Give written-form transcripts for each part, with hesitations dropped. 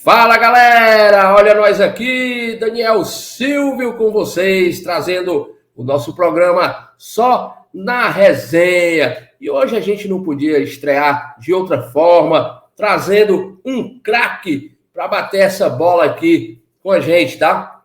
Fala galera, olha nós aqui, Daniel Silvio com vocês, trazendo o nosso programa Só na Resenha. E hoje a gente não podia estrear de outra forma, trazendo um craque para bater essa bola aqui com a gente, tá?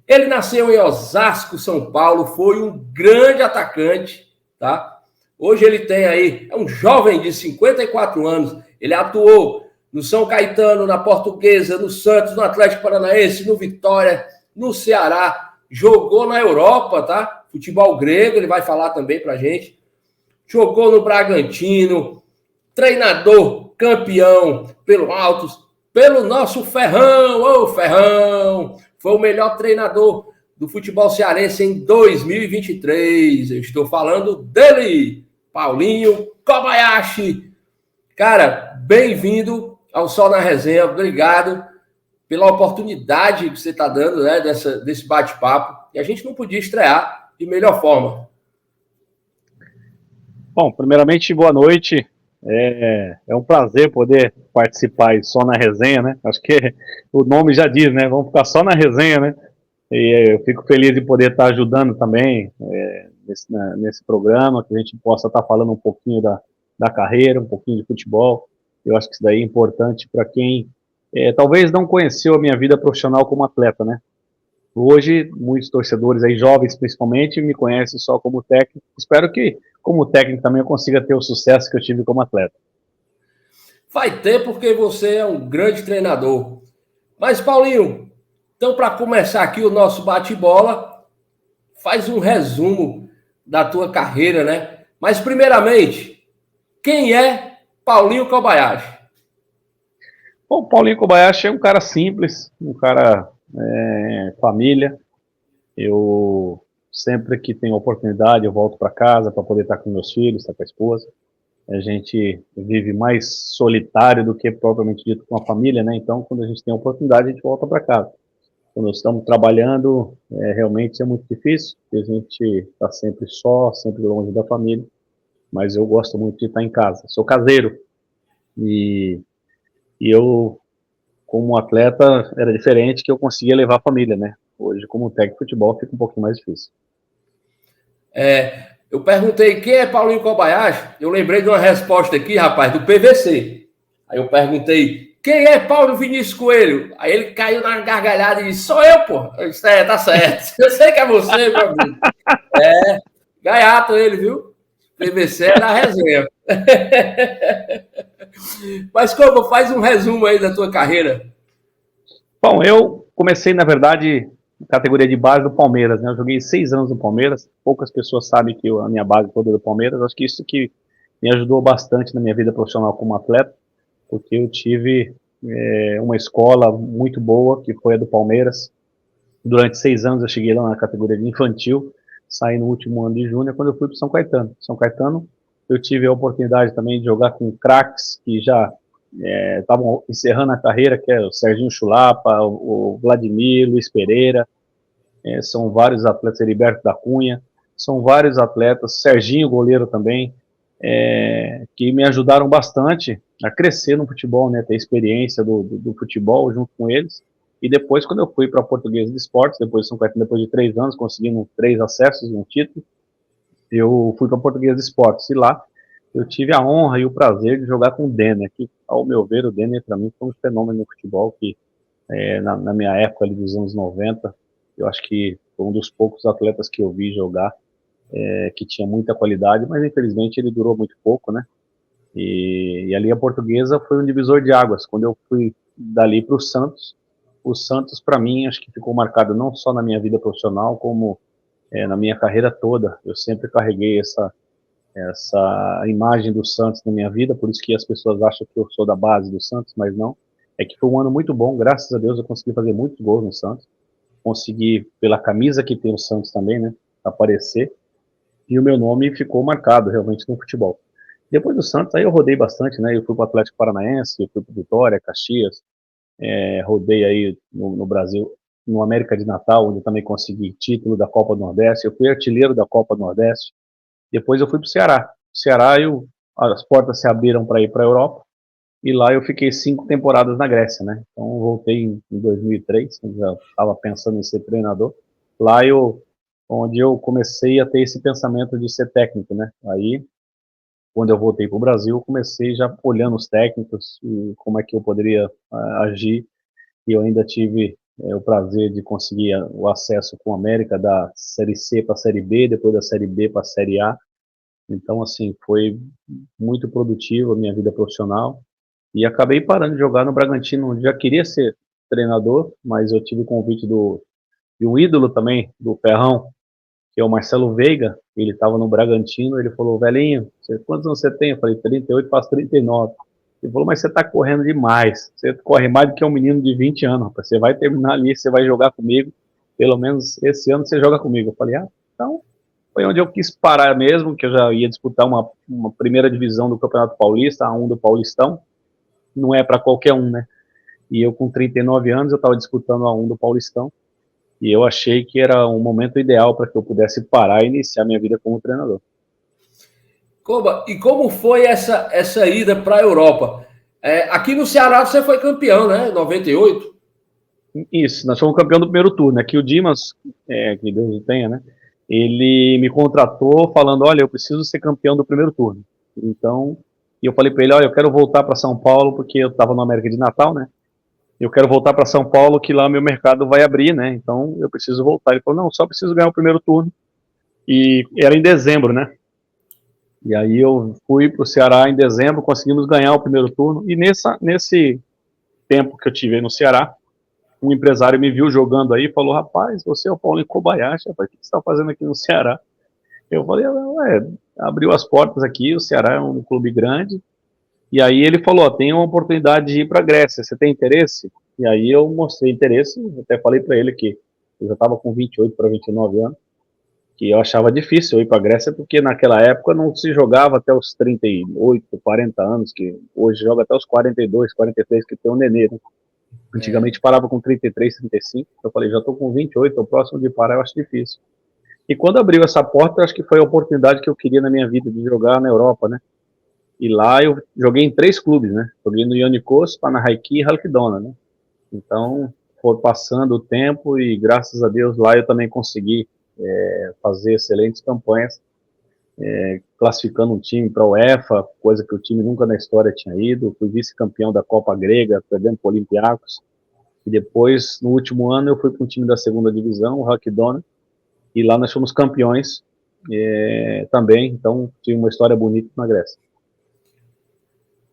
Ele nasceu em Osasco, São Paulo, foi um grande atacante, tá? Hoje ele tem aí, é um jovem de 54 anos, ele atuou no São Caetano, na Portuguesa, no Santos, no Atlético Paranaense, no Vitória, no Ceará, jogou na Europa, tá? Futebol grego, ele vai falar também pra gente. Jogou no Bragantino, treinador campeão pelo Altos, pelo nosso Ferrão, ô Ferrão, foi o melhor treinador do futebol cearense em 2023. Eu estou falando dele, Paulinho Kobayashi. Cara, bem-vindo ao Sol na Resenha, obrigado pela oportunidade que você está dando, né, desse bate-papo, e a gente não podia estrear de melhor forma. Bom, primeiramente, boa noite, é um prazer poder participar aí só na resenha, né, acho que o nome já diz, né, vamos ficar só na resenha, né, e eu fico feliz de poder estar ajudando também nesse programa, que a gente possa estar falando um pouquinho da carreira, um pouquinho de futebol. Eu acho que isso daí é importante para quem talvez não conheceu a minha vida profissional como atleta, né. Hoje, muitos torcedores aí, jovens principalmente, me conhecem só como técnico. Espero que, como técnico, também eu consiga ter o sucesso que eu tive como atleta. Vai ter porque você é um grande treinador. Mas, Paulinho, então para começar aqui o nosso bate-bola, faz um resumo da tua carreira, né? Mas, primeiramente, quem é Paulinho Kobayashi? Bom, Paulinho Kobayashi é um cara simples, um cara família. Eu sempre que tenho oportunidade eu volto para casa para poder estar com meus filhos, estar com a esposa. A gente vive mais solitário do que propriamente dito com a família, né? Então, quando a gente tem oportunidade, a gente volta para casa. Quando estamos trabalhando, realmente é muito difícil, porque a gente está sempre só, sempre longe da família, mas eu gosto muito de estar em casa. Sou caseiro e eu, como atleta, era diferente, que eu conseguia levar a família, né? Hoje, como técnico de futebol, fica um pouquinho mais difícil. Eu perguntei quem é Paulinho Kobayashi, eu lembrei de uma resposta aqui, rapaz, do PVC. Aí eu perguntei, quem é Paulo Vinícius Coelho? Aí ele caiu na gargalhada e disse, sou eu, pô. Eu disse, tá certo. Eu sei que é você, meu amigo. Gaiato ele, viu? PVC é da resenha. Mas como, faz um resumo aí da tua carreira. Bom, eu comecei, na verdade, na categoria de base do Palmeiras, né? Eu joguei 6 anos no Palmeiras, poucas pessoas sabem que a minha base toda é do Palmeiras, acho que isso que me ajudou bastante na minha vida profissional como atleta, porque eu tive uma escola muito boa, que foi a do Palmeiras. Durante 6 anos eu cheguei lá na categoria de infantil, saí no último ano de júnior, quando eu fui para São Caetano. São Caetano, eu tive a oportunidade também de jogar com craques que já estavam encerrando a carreira, que é o Serginho Chulapa, o Vladimir, Luiz Pereira, são vários atletas, Heriberto da Cunha, são vários atletas, Serginho, goleiro também, que me ajudaram bastante a crescer no futebol, né, ter experiência do futebol junto com eles. E depois, quando eu fui para a Portuguesa de Esportes, depois de 3 anos, conseguindo 3 acessos e um título, eu fui para a Portuguesa de Esportes. E lá eu tive a honra e o prazer de jogar com o Denner, que, ao meu ver, o Denner, para mim, foi um fenômeno no futebol, que na minha época ali dos anos 90, eu acho que foi um dos poucos atletas que eu vi jogar, que tinha muita qualidade, mas infelizmente ele durou muito pouco, né? E ali a Portuguesa foi um divisor de águas. Quando eu fui dali para o Santos, para mim, acho que ficou marcado não só na minha vida profissional, como na minha carreira toda. Eu sempre carreguei essa imagem do Santos na minha vida, por isso que as pessoas acham que eu sou da base do Santos, mas não. É que foi um ano muito bom, graças a Deus eu consegui fazer muitos gols no Santos, consegui, pela camisa que tem o Santos também, né, aparecer, e o meu nome ficou marcado realmente no futebol. Depois do Santos, aí eu rodei bastante, né, eu fui para o Atlético Paranaense, eu fui para Vitória, Caxias, rodei aí no Brasil, no América de Natal, onde eu também consegui título da Copa do Nordeste, eu fui artilheiro da Copa do Nordeste. Depois eu fui para o Ceará. Ceará, as portas se abriram para ir para a Europa, e lá eu fiquei 5 temporadas na Grécia, né? Então eu voltei em 2003, quando já estava pensando em ser treinador. Lá onde eu comecei a ter esse pensamento de ser técnico, né? Aí, quando eu voltei para o Brasil, eu comecei já olhando os técnicos e como é que eu poderia agir. E eu ainda tive o prazer de conseguir o acesso com a América da Série C para a Série B, depois da Série B para a Série A. Então, assim, foi muito produtivo a minha vida profissional. E acabei parando de jogar no Bragantino, onde já queria ser treinador, mas eu tive o convite de um ídolo também, do Ferrão, que é o Marcelo Veiga. Ele estava no Bragantino, ele falou: velhinho, quantos anos você tem? Eu falei: 38, faço 39. Ele falou: mas você está correndo demais, você corre mais do que um menino de 20 anos, rapaz. Você vai terminar ali, você vai jogar comigo, pelo menos esse ano você joga comigo. Eu falei: então foi onde eu quis parar mesmo, que eu já ia disputar uma primeira divisão do Campeonato Paulista, a 1 do Paulistão. Não é para qualquer um, né? E eu com 39 anos, eu estava disputando a 1 do Paulistão, e eu achei que era um momento ideal para que eu pudesse parar e iniciar minha vida como treinador. Coba, e como foi essa ida para a Europa? Aqui no Ceará você foi campeão, né? Em 98. Isso, nós fomos campeão do primeiro turno. Aqui o Dimas, que Deus o tenha, né? Ele me contratou falando: olha, eu preciso ser campeão do primeiro turno. Então, eu falei para ele: olha, eu quero voltar para São Paulo, porque eu estava na América de Natal, né? Eu quero voltar para São Paulo, que lá meu mercado vai abrir, né? Então eu preciso voltar. Ele falou: não, só preciso ganhar o primeiro turno. E era em dezembro, né? E aí eu fui para o Ceará em dezembro, conseguimos ganhar o primeiro turno. E nesse tempo que eu tive aí no Ceará, um empresário me viu jogando aí e falou: rapaz, você é o Paulinho Kobayashi, rapaz, o que você está fazendo aqui no Ceará? Eu falei: abriu as portas aqui, o Ceará é um clube grande. E aí ele falou: tem uma oportunidade de ir para a Grécia, você tem interesse? E aí eu mostrei interesse, até falei para ele que eu já estava com 28 para 29 anos, que eu achava difícil eu ir para a Grécia, porque naquela época não se jogava até os 38, 40 anos, que hoje joga até os 42, 43, que tem um nenê, né? Antigamente parava com 33, 35, eu falei: já estou com 28, estou próximo de parar, eu acho difícil. E quando abriu essa porta, eu acho que foi a oportunidade que eu queria na minha vida, de jogar na Europa, né? E lá eu joguei em 3 clubes, né? Joguei no Ionikos, Panathinaikos e Halkidona, né? Então, foi passando o tempo e, graças a Deus, lá eu também consegui fazer excelentes campanhas, classificando um time para a UEFA, coisa que o time nunca na história tinha ido. Fui vice-campeão da Copa Grega, perdendo para o Olympiacos. E depois, no último ano, eu fui para um time da segunda divisão, o Halkidona, e lá nós fomos campeões também. Então, tive uma história bonita na Grécia.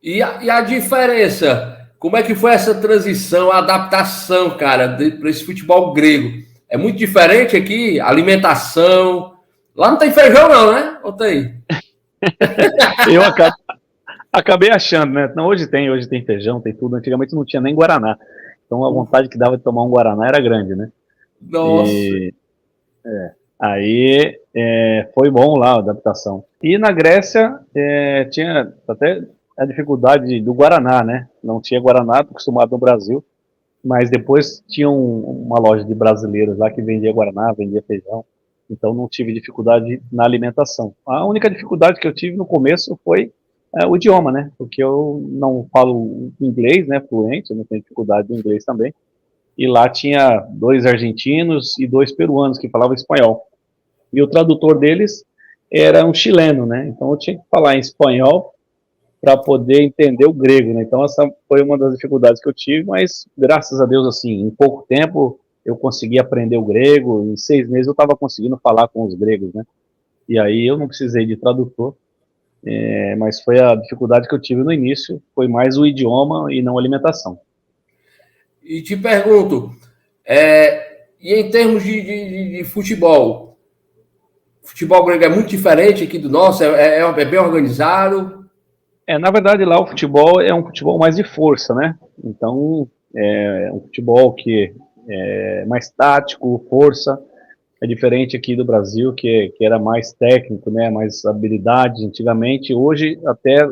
E a diferença? Como é que foi essa transição, a adaptação, cara, para esse futebol grego? É muito diferente aqui, alimentação. Lá não tem feijão, não, né? Ou tem? Eu acabei achando, né? Não, hoje tem feijão, tem tudo. Antigamente não tinha nem Guaraná. Então a vontade que dava de tomar um Guaraná era grande, né? Nossa. E aí foi bom lá a adaptação. E na Grécia tinha até a dificuldade do Guaraná, né? Não tinha Guaraná, acostumado no Brasil. Mas depois tinha uma loja de brasileiros lá que vendia Guaraná, vendia feijão. Então não tive dificuldade na alimentação. A única dificuldade que eu tive no começo foi o idioma, né? Porque eu não falo inglês, né, fluente, eu não tenho dificuldade em inglês também. E lá tinha 2 argentinos e 2 peruanos que falavam espanhol. E o tradutor deles era um chileno, né? Então eu tinha que falar em espanhol para poder entender o grego, né? Então essa foi uma das dificuldades que eu tive, mas graças a Deus, assim, em pouco tempo eu consegui aprender o grego. Em 6 meses eu estava conseguindo falar com os gregos, né? E aí eu não precisei de tradutor, mas foi a dificuldade que eu tive no início, foi mais o idioma e não a alimentação. E te pergunto, e em termos de futebol? O futebol grego é muito diferente aqui do nosso? É bem organizado? Na verdade lá o futebol é um futebol mais de força, né? Então é um futebol que é mais tático, força. É diferente aqui do Brasil, que era mais técnico, né, mais habilidade antigamente. Hoje até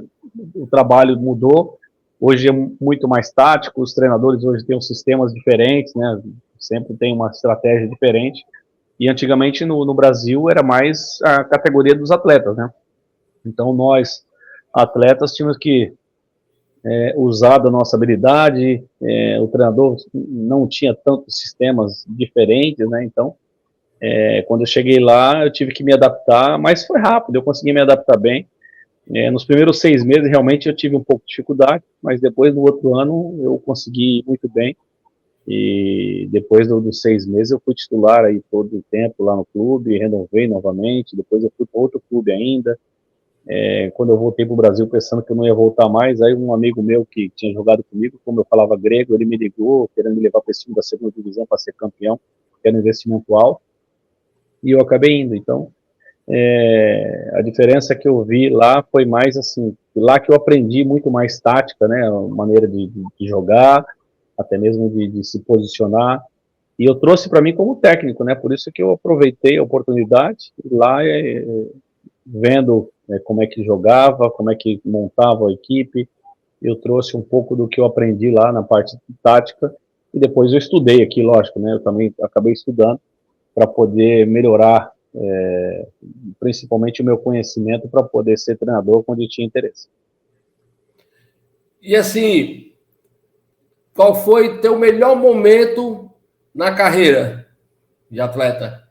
o trabalho mudou, hoje é muito mais tático, os treinadores hoje têm sistemas diferentes, né, sempre tem uma estratégia diferente. E antigamente no Brasil era mais a categoria dos atletas, né. Então nós, atletas, tínhamos que usar da nossa habilidade. O treinador não tinha tantos sistemas diferentes, né? Então, quando eu cheguei lá, eu tive que me adaptar, mas foi rápido, eu consegui me adaptar bem. Nos primeiros 6 meses, realmente, eu tive um pouco de dificuldade, mas depois, no outro ano, eu consegui ir muito bem. E depois dos 6 meses, eu fui titular aí todo o tempo lá no clube, renovei novamente, depois eu fui para outro clube ainda. Quando eu voltei para o Brasil, pensando que eu não ia voltar mais, aí um amigo meu que tinha jogado comigo, como eu falava grego, ele me ligou, querendo me levar para esse time da segunda divisão para ser campeão, que era um investimento alto, e eu acabei indo. Então, a diferença que eu vi lá foi mais assim, lá que eu aprendi muito mais tática, né, a maneira de jogar, até mesmo de se posicionar, e eu trouxe para mim como técnico, né, por isso que eu aproveitei a oportunidade, e lá vendo como é que jogava, como é que montava a equipe, eu trouxe um pouco do que eu aprendi lá na parte tática, e depois eu estudei aqui, lógico, né, eu também acabei estudando para poder melhorar principalmente o meu conhecimento para poder ser treinador quando eu tinha interesse. E assim, qual foi teu melhor momento na carreira de atleta?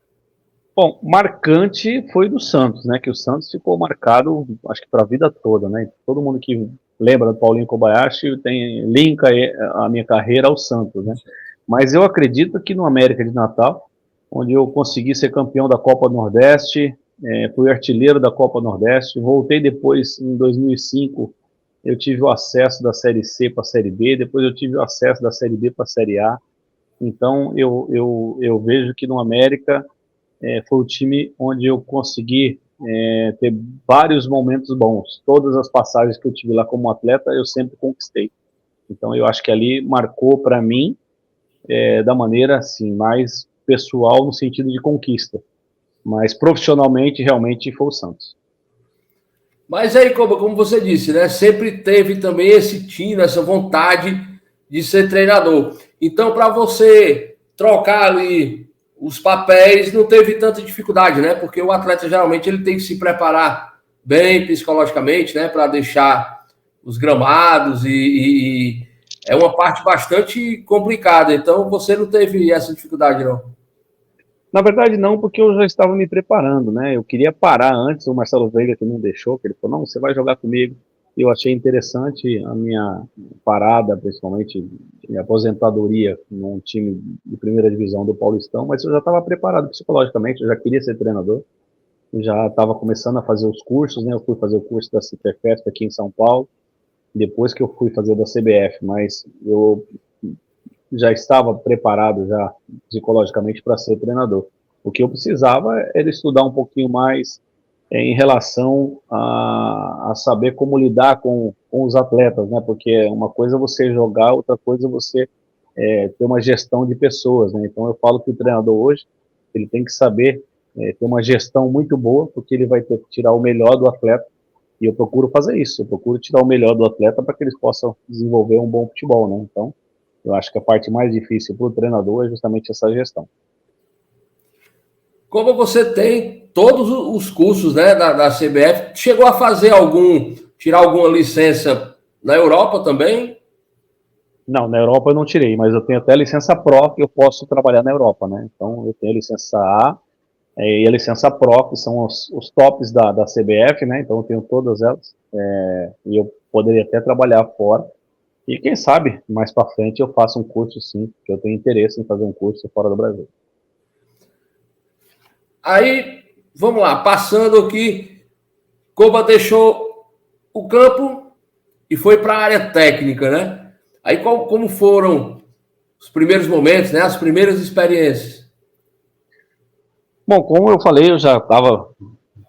Bom, marcante foi do Santos, né? Que o Santos ficou marcado, acho que para a vida toda, né? Todo mundo que lembra do Paulinho Kobayashi linka a minha carreira ao Santos, né? Mas eu acredito que no América de Natal, onde eu consegui ser campeão da Copa do Nordeste, fui artilheiro da Copa Nordeste, voltei depois em 2005, eu tive o acesso da Série C para a Série B, depois eu tive o acesso da Série B para a Série A. Então eu vejo que no América foi o time onde eu consegui ter vários momentos bons. Todas as passagens que eu tive lá como atleta, eu sempre conquistei. Então, eu acho que ali marcou para mim da maneira assim, mais pessoal, no sentido de conquista. Mas profissionalmente, realmente, foi o Santos. Mas aí, como você disse, né? Sempre teve também esse tino, essa vontade de ser treinador. Então, para você trocar ali os papéis, não teve tanta dificuldade, né? Porque o atleta geralmente ele tem que se preparar bem psicologicamente, né? Para deixar os gramados e é uma parte bastante complicada. Então, você não teve essa dificuldade, não? Na verdade, não, porque eu já estava me preparando, né? Eu queria parar antes, o Marcelo Veiga que não deixou, que ele falou, não, você vai jogar comigo. E eu achei interessante a minha parada, principalmente minha aposentadoria num time de primeira divisão do Paulistão, mas eu já estava preparado psicologicamente, eu já queria ser treinador, eu já estava começando a fazer os cursos, né? Eu fui fazer o curso da Citerfesp aqui em São Paulo, depois que eu fui fazer da CBF, mas eu já estava preparado já psicologicamente para ser treinador. O que eu precisava era estudar um pouquinho mais em relação a saber como lidar com os atletas, né? Porque uma coisa é você jogar, outra coisa é você ter uma gestão de pessoas, né? Então eu falo que o treinador hoje ele tem que saber ter uma gestão muito boa, porque ele vai ter que tirar o melhor do atleta. E eu procuro fazer isso, eu procuro tirar o melhor do atleta para que eles possam desenvolver um bom futebol, né? Então eu acho que a parte mais difícil para o treinador é justamente essa gestão. Como você tem todos os cursos, né, da CBF, chegou a fazer tirar alguma licença na Europa também? Não, na Europa eu não tirei, mas eu tenho até a licença Pro que eu posso trabalhar na Europa, né? Então eu tenho a licença A e a licença Pro, que são os tops da CBF, né? Então eu tenho todas elas e eu poderia até trabalhar fora. E quem sabe, mais para frente eu faço um curso sim, que eu tenho interesse em fazer um curso fora do Brasil. Aí, vamos lá, passando aqui, Koba deixou o campo e foi para a área técnica, né? Aí como foram os primeiros momentos, né? As primeiras experiências? Bom, como eu falei, eu já estava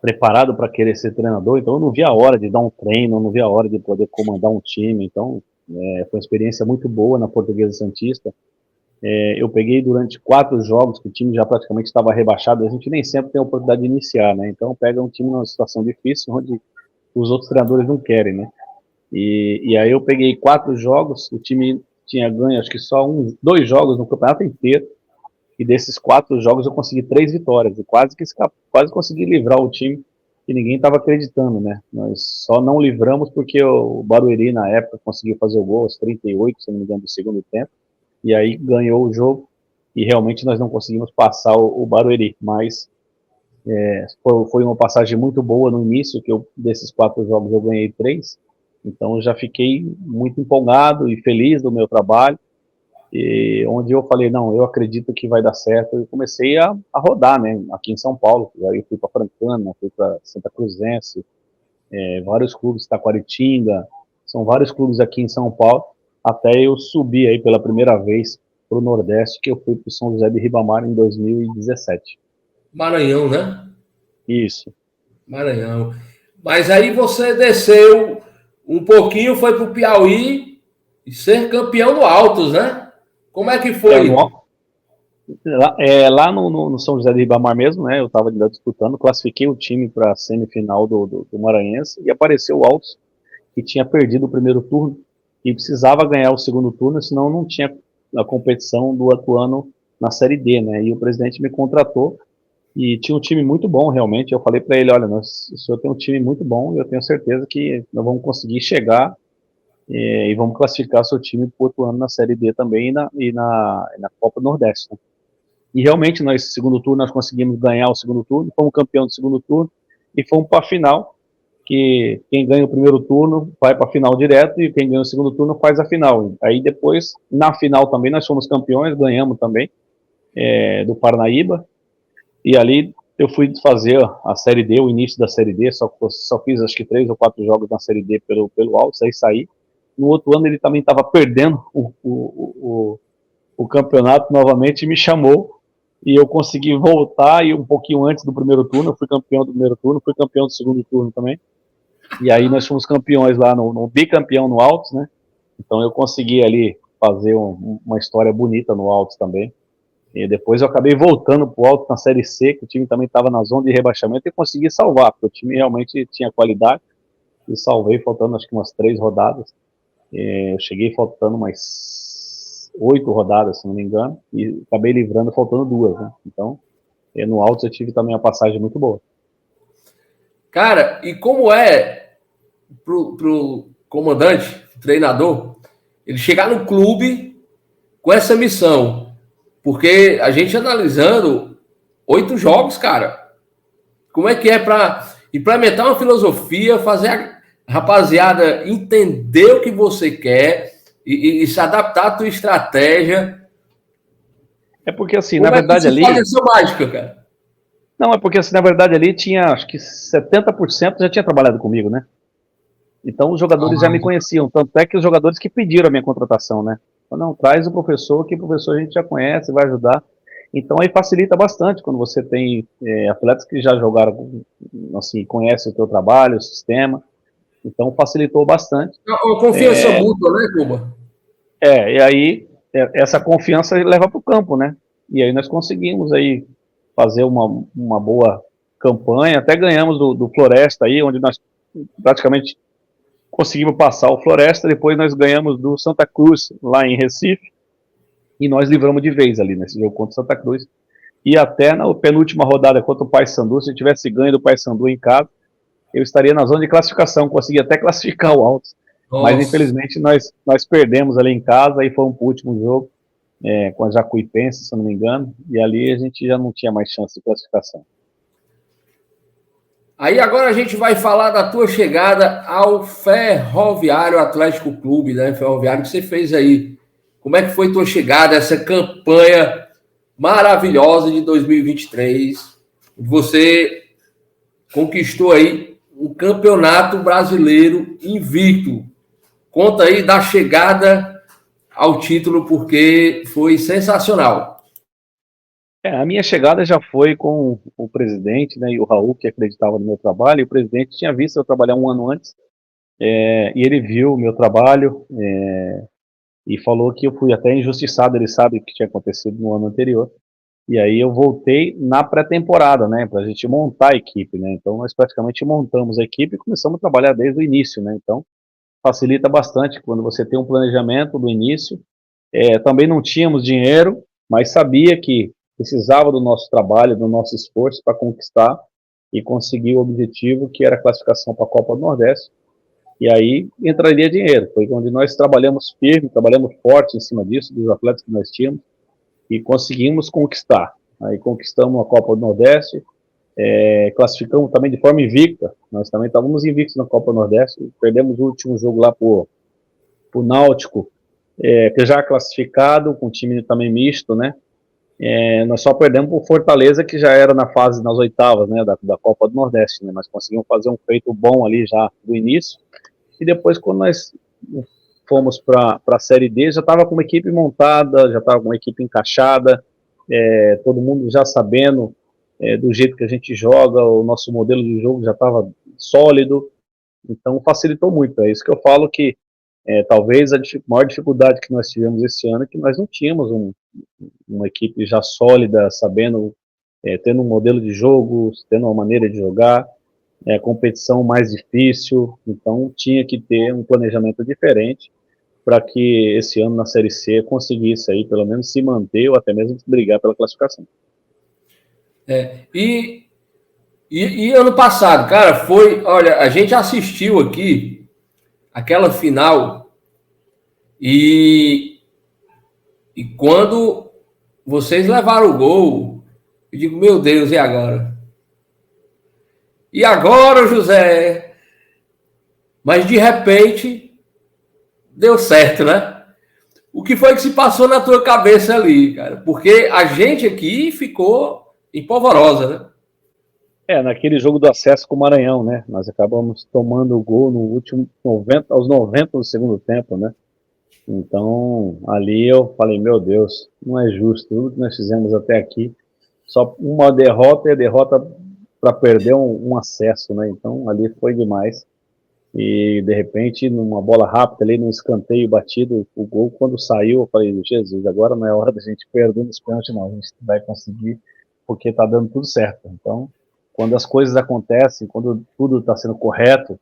preparado para querer ser treinador, então eu não via a hora de dar um treino, eu não via a hora de poder comandar um time, então foi uma experiência muito boa na Portuguesa Santista. Eu peguei durante 4 jogos, que o time já praticamente estava rebaixado, a gente nem sempre tem a oportunidade de iniciar, né? Então pega um time numa situação difícil, onde os outros treinadores não querem, né? E aí eu peguei 4 jogos, o time tinha ganho acho que só 2 jogos no campeonato inteiro, e desses 4 jogos eu consegui 3 vitórias, e quase consegui livrar o time e ninguém estava acreditando, né? Nós só não livramos porque o Barueri, na época, conseguiu fazer o gol aos 38, se não me engano, do segundo tempo, e aí ganhou o jogo, e realmente nós não conseguimos passar o Barueri, mas foi uma passagem muito boa no início, que desses 4 jogos eu ganhei 3, então eu já fiquei muito empolgado e feliz do meu trabalho, e onde eu falei, não, eu acredito que vai dar certo, eu comecei a rodar, né, aqui em São Paulo, aí eu fui para Francana, fui para Santa Cruzense, vários clubes, Taquaritinga, são vários clubes aqui em São Paulo, até eu subir aí pela primeira vez para o Nordeste, que eu fui para o São José de Ribamar em 2017. Maranhão, né? Isso. Maranhão. Mas aí você desceu um pouquinho, foi para o Piauí e ser campeão do Altos, né? Como é que foi? Lá no São José de Ribamar mesmo, né, eu estava disputando, classifiquei o time para a semifinal do Maranhense e apareceu o Altos, que tinha perdido o primeiro turno e precisava ganhar o segundo turno, senão não tinha a competição do outro ano na Série D, né, e o presidente me contratou e tinha um time muito bom, realmente. Eu falei para ele, olha, o senhor tem um time muito bom e eu tenho certeza que nós vamos conseguir chegar e vamos classificar seu time para o outro ano na Série D também e na Copa do Nordeste, né? E realmente, nós, segundo turno, nós conseguimos ganhar o segundo turno, fomos campeão do segundo turno e fomos para a final, que quem ganha o primeiro turno vai para a final direto e quem ganha o segundo turno faz a final. Aí depois, na final também, nós fomos campeões, ganhamos também do Parnaíba, e ali eu fui fazer a Série D, o início da Série D, só fiz acho que 3 ou 4 jogos na Série D pelo Altos, aí saí. No outro ano ele também estava perdendo o campeonato novamente e me chamou, e eu consegui voltar, e um pouquinho antes do primeiro turno, eu fui campeão do primeiro turno, fui campeão do segundo turno também, e aí nós fomos campeões lá no bicampeão no Altos, né, então eu consegui ali fazer uma história bonita no Altos também, e depois eu acabei voltando pro Altos na Série C, que o time também estava na zona de rebaixamento, e consegui salvar, porque o time realmente tinha qualidade, e salvei faltando acho que umas 3 rodadas, eu cheguei faltando umas 8 rodadas, se não me engano, e acabei livrando faltando 2, né? Então, no Altos eu tive também uma passagem muito boa. Cara, e como é pro comandante, treinador, ele chegar no clube com essa missão? Porque a gente analisando 8 jogos, cara, como é que é para implementar uma filosofia, fazer a rapaziada entender o que você quer e se adaptar à tua estratégia? É porque assim, Como na é que verdade você ali... faz essa mágica, cara? Não, é porque assim, na verdade ali tinha, acho que 70% já tinha trabalhado comigo, né? Então os jogadores já me conheciam, tanto é que os jogadores que pediram a minha contratação, né? Não, traz o professor, que o professor a gente já conhece, vai ajudar. Então aí facilita bastante quando você tem atletas que já jogaram, assim, conhecem o teu trabalho, o sistema. Então facilitou bastante. Uma confiança mútua, né, Cuba? E aí essa confiança leva para o campo, né? E aí nós conseguimos aí fazer uma boa campanha, até ganhamos do Floresta aí, onde nós praticamente conseguimos passar o Floresta, depois nós ganhamos do Santa Cruz, lá em Recife, e nós livramos de vez ali nesse jogo contra o Santa Cruz. E até na penúltima rodada contra o Paysandu, se eu tivesse ganho do Paysandu em casa, eu estaria na zona de classificação, consegui até classificar o Altos. Mas infelizmente nós perdemos ali em casa, e fomos para o último jogo, com a Jacuipense, se eu não me engano, e ali a gente já não tinha mais chance de classificação. Aí agora a gente vai falar da tua chegada ao Ferroviário Atlético Clube, né? Ferroviário que você fez aí. Como é que foi tua chegada, essa campanha maravilhosa de 2023? Você conquistou aí o Campeonato Brasileiro invicto. Conta aí da chegada ao título, porque foi sensacional. A minha chegada já foi com o presidente, né, e o Raul, que acreditava no meu trabalho, e o presidente tinha visto eu trabalhar um ano antes, e ele viu o meu trabalho, e falou que eu fui até injustiçado, ele sabe o que tinha acontecido no ano anterior, e aí eu voltei na pré-temporada, né, para a gente montar a equipe, né, então nós praticamente montamos a equipe e começamos a trabalhar desde o início, né, então facilita bastante quando você tem um planejamento do início. Também não tínhamos dinheiro, mas sabia que precisava do nosso trabalho, do nosso esforço para conquistar, e conseguir o objetivo que era a classificação para a Copa do Nordeste. E aí entraria dinheiro. Foi onde nós trabalhamos firme, trabalhamos forte em cima disso, dos atletas que nós tínhamos, e conseguimos conquistar. Aí conquistamos a Copa do Nordeste, classificamos também de forma invicta. Nós também estávamos invictos na Copa do Nordeste, perdemos o último jogo lá para o Náutico, que já é classificado, com um time também misto, né? Nós só perdemos para o Fortaleza, que já era nas oitavas, né, da Copa do Nordeste, né? Nós conseguimos fazer um feito bom ali já do início, e depois quando nós fomos para a Série D, já estava com uma equipe montada, já estava com uma equipe encaixada, todo mundo já sabendo do jeito que a gente joga, o nosso modelo de jogo já estava sólido, então facilitou muito. É isso que eu falo que talvez a maior dificuldade que nós tivemos esse ano é que nós não tínhamos uma equipe já sólida, sabendo, tendo um modelo de jogo, tendo uma maneira de jogar, competição mais difícil, então tinha que ter um planejamento diferente para que esse ano na Série C conseguisse aí pelo menos se manter ou até mesmo brigar pela classificação. E ano passado, cara, olha, a gente assistiu aqui aquela final e quando vocês levaram o gol, eu digo, meu Deus, e agora? E agora, José? Mas de repente deu certo, né? O que foi que se passou na tua cabeça ali, cara? Porque a gente aqui ficou em polvorosa, né? Naquele jogo do acesso com o Maranhão, né? Nós acabamos tomando o gol no último aos 90 do segundo tempo, né? Então, ali eu falei, meu Deus, não é justo, tudo que nós fizemos até aqui, só uma derrota e a derrota para perder um acesso, né? Então, ali foi demais. E, de repente, numa bola rápida ali, num escanteio batido, o gol, quando saiu, eu falei, Jesus, agora não é hora da gente perder nos pênaltis, não, a gente vai conseguir, porque tá dando tudo certo. Então, quando as coisas acontecem, quando tudo está sendo correto,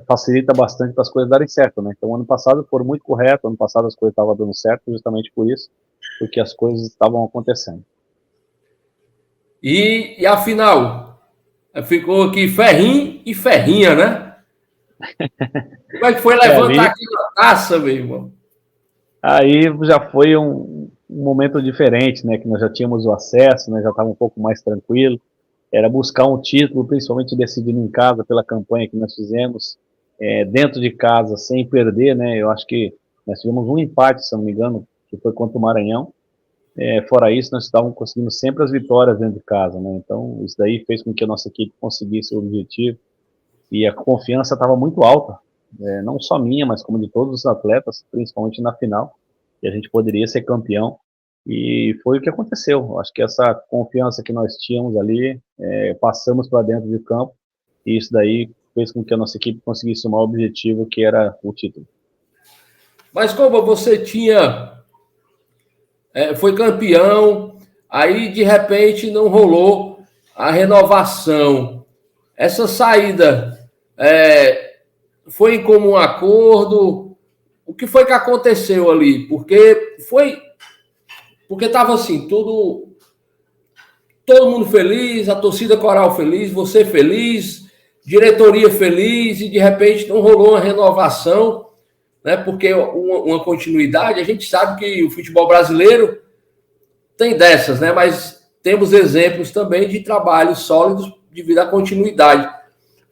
facilita bastante para as coisas darem certo, né? Então, ano passado foram muito corretos, ano passado as coisas estavam dando certo, justamente por isso, porque as coisas estavam acontecendo. E afinal, ficou aqui ferrinho e ferrinha, né? Como é que foi levantar aquela taça, meu irmão? Aí já foi um momento diferente, né? Que nós já tínhamos o acesso, né? Já estava um pouco mais tranquilo. Era buscar um título, principalmente decidindo em casa pela campanha que nós fizemos, dentro de casa, sem perder, né? Eu acho que nós tivemos um empate, se não me engano, que foi contra o Maranhão. Fora isso, nós estávamos conseguindo sempre as vitórias dentro de casa, né? Então, isso daí fez com que a nossa equipe conseguisse o objetivo e a confiança estava muito alta, não só minha, mas como de todos os atletas, principalmente na final, que a gente poderia ser campeão. E foi o que aconteceu. Acho que essa confiança que nós tínhamos ali, passamos para dentro de campo, e isso daí fez com que a nossa equipe conseguisse o maior objetivo, que era o título. Mas como você foi campeão, aí de repente não rolou a renovação. Essa saída foi em comum acordo? O que foi que aconteceu ali? Porque estava assim, todo mundo feliz, a torcida coral feliz, você feliz, diretoria feliz, e de repente não rolou uma renovação, né? Porque uma continuidade, a gente sabe que o futebol brasileiro tem dessas, né? Mas temos exemplos também de trabalhos sólidos devido à continuidade.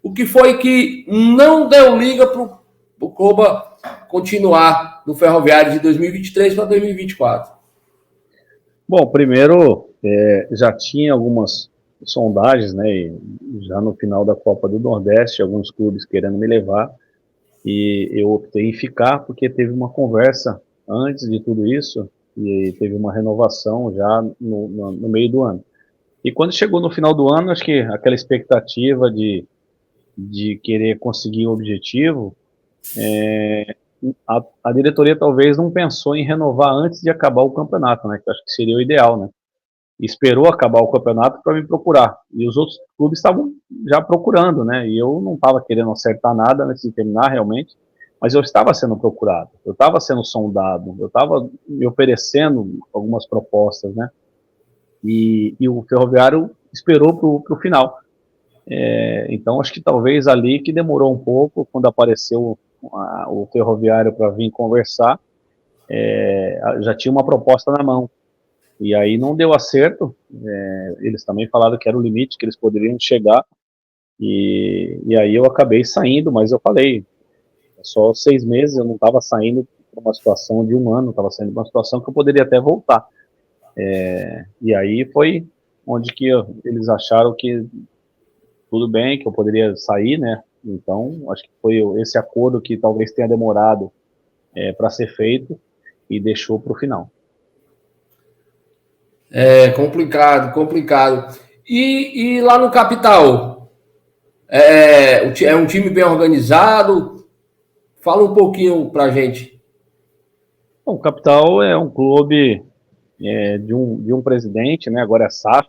O que foi que não deu liga para o Coba continuar no Ferroviário de 2023 para 2024? Bom, primeiro, já tinha algumas sondagens, né, já no final da Copa do Nordeste, alguns clubes querendo me levar, e eu optei em ficar porque teve uma conversa antes de tudo isso, e teve uma renovação já no meio do ano. E quando chegou no final do ano, acho que aquela expectativa de querer conseguir o objetivo, a diretoria talvez não pensou em renovar antes de acabar o campeonato, né? Que acho que seria o ideal, né? Esperou acabar o campeonato para me procurar. E os outros clubes estavam já procurando, né? E eu não estava querendo acertar nada antes de terminar realmente, mas eu estava sendo procurado, eu estava sendo sondado, eu estava me oferecendo algumas propostas, né? E o Ferroviário esperou para o final. Então, acho que talvez ali que demorou um pouco, quando apareceu o Ferroviário para vir conversar, já tinha uma proposta na mão. E aí não deu acerto, eles também falaram que era o limite, que eles poderiam chegar, e aí eu acabei saindo, mas eu falei, só 6 meses, eu não estava saindo para uma situação de 1 ano, estava saindo para uma situação que eu poderia até voltar. E aí foi onde que eles acharam que tudo bem, que eu poderia sair, né? Então, acho que foi esse acordo que talvez tenha demorado para ser feito e deixou para o final. É complicado, complicado. E lá no Capital, é um time bem organizado? Fala um pouquinho pra gente. Bom, o Capital é um clube de um presidente, né? Agora é SAF,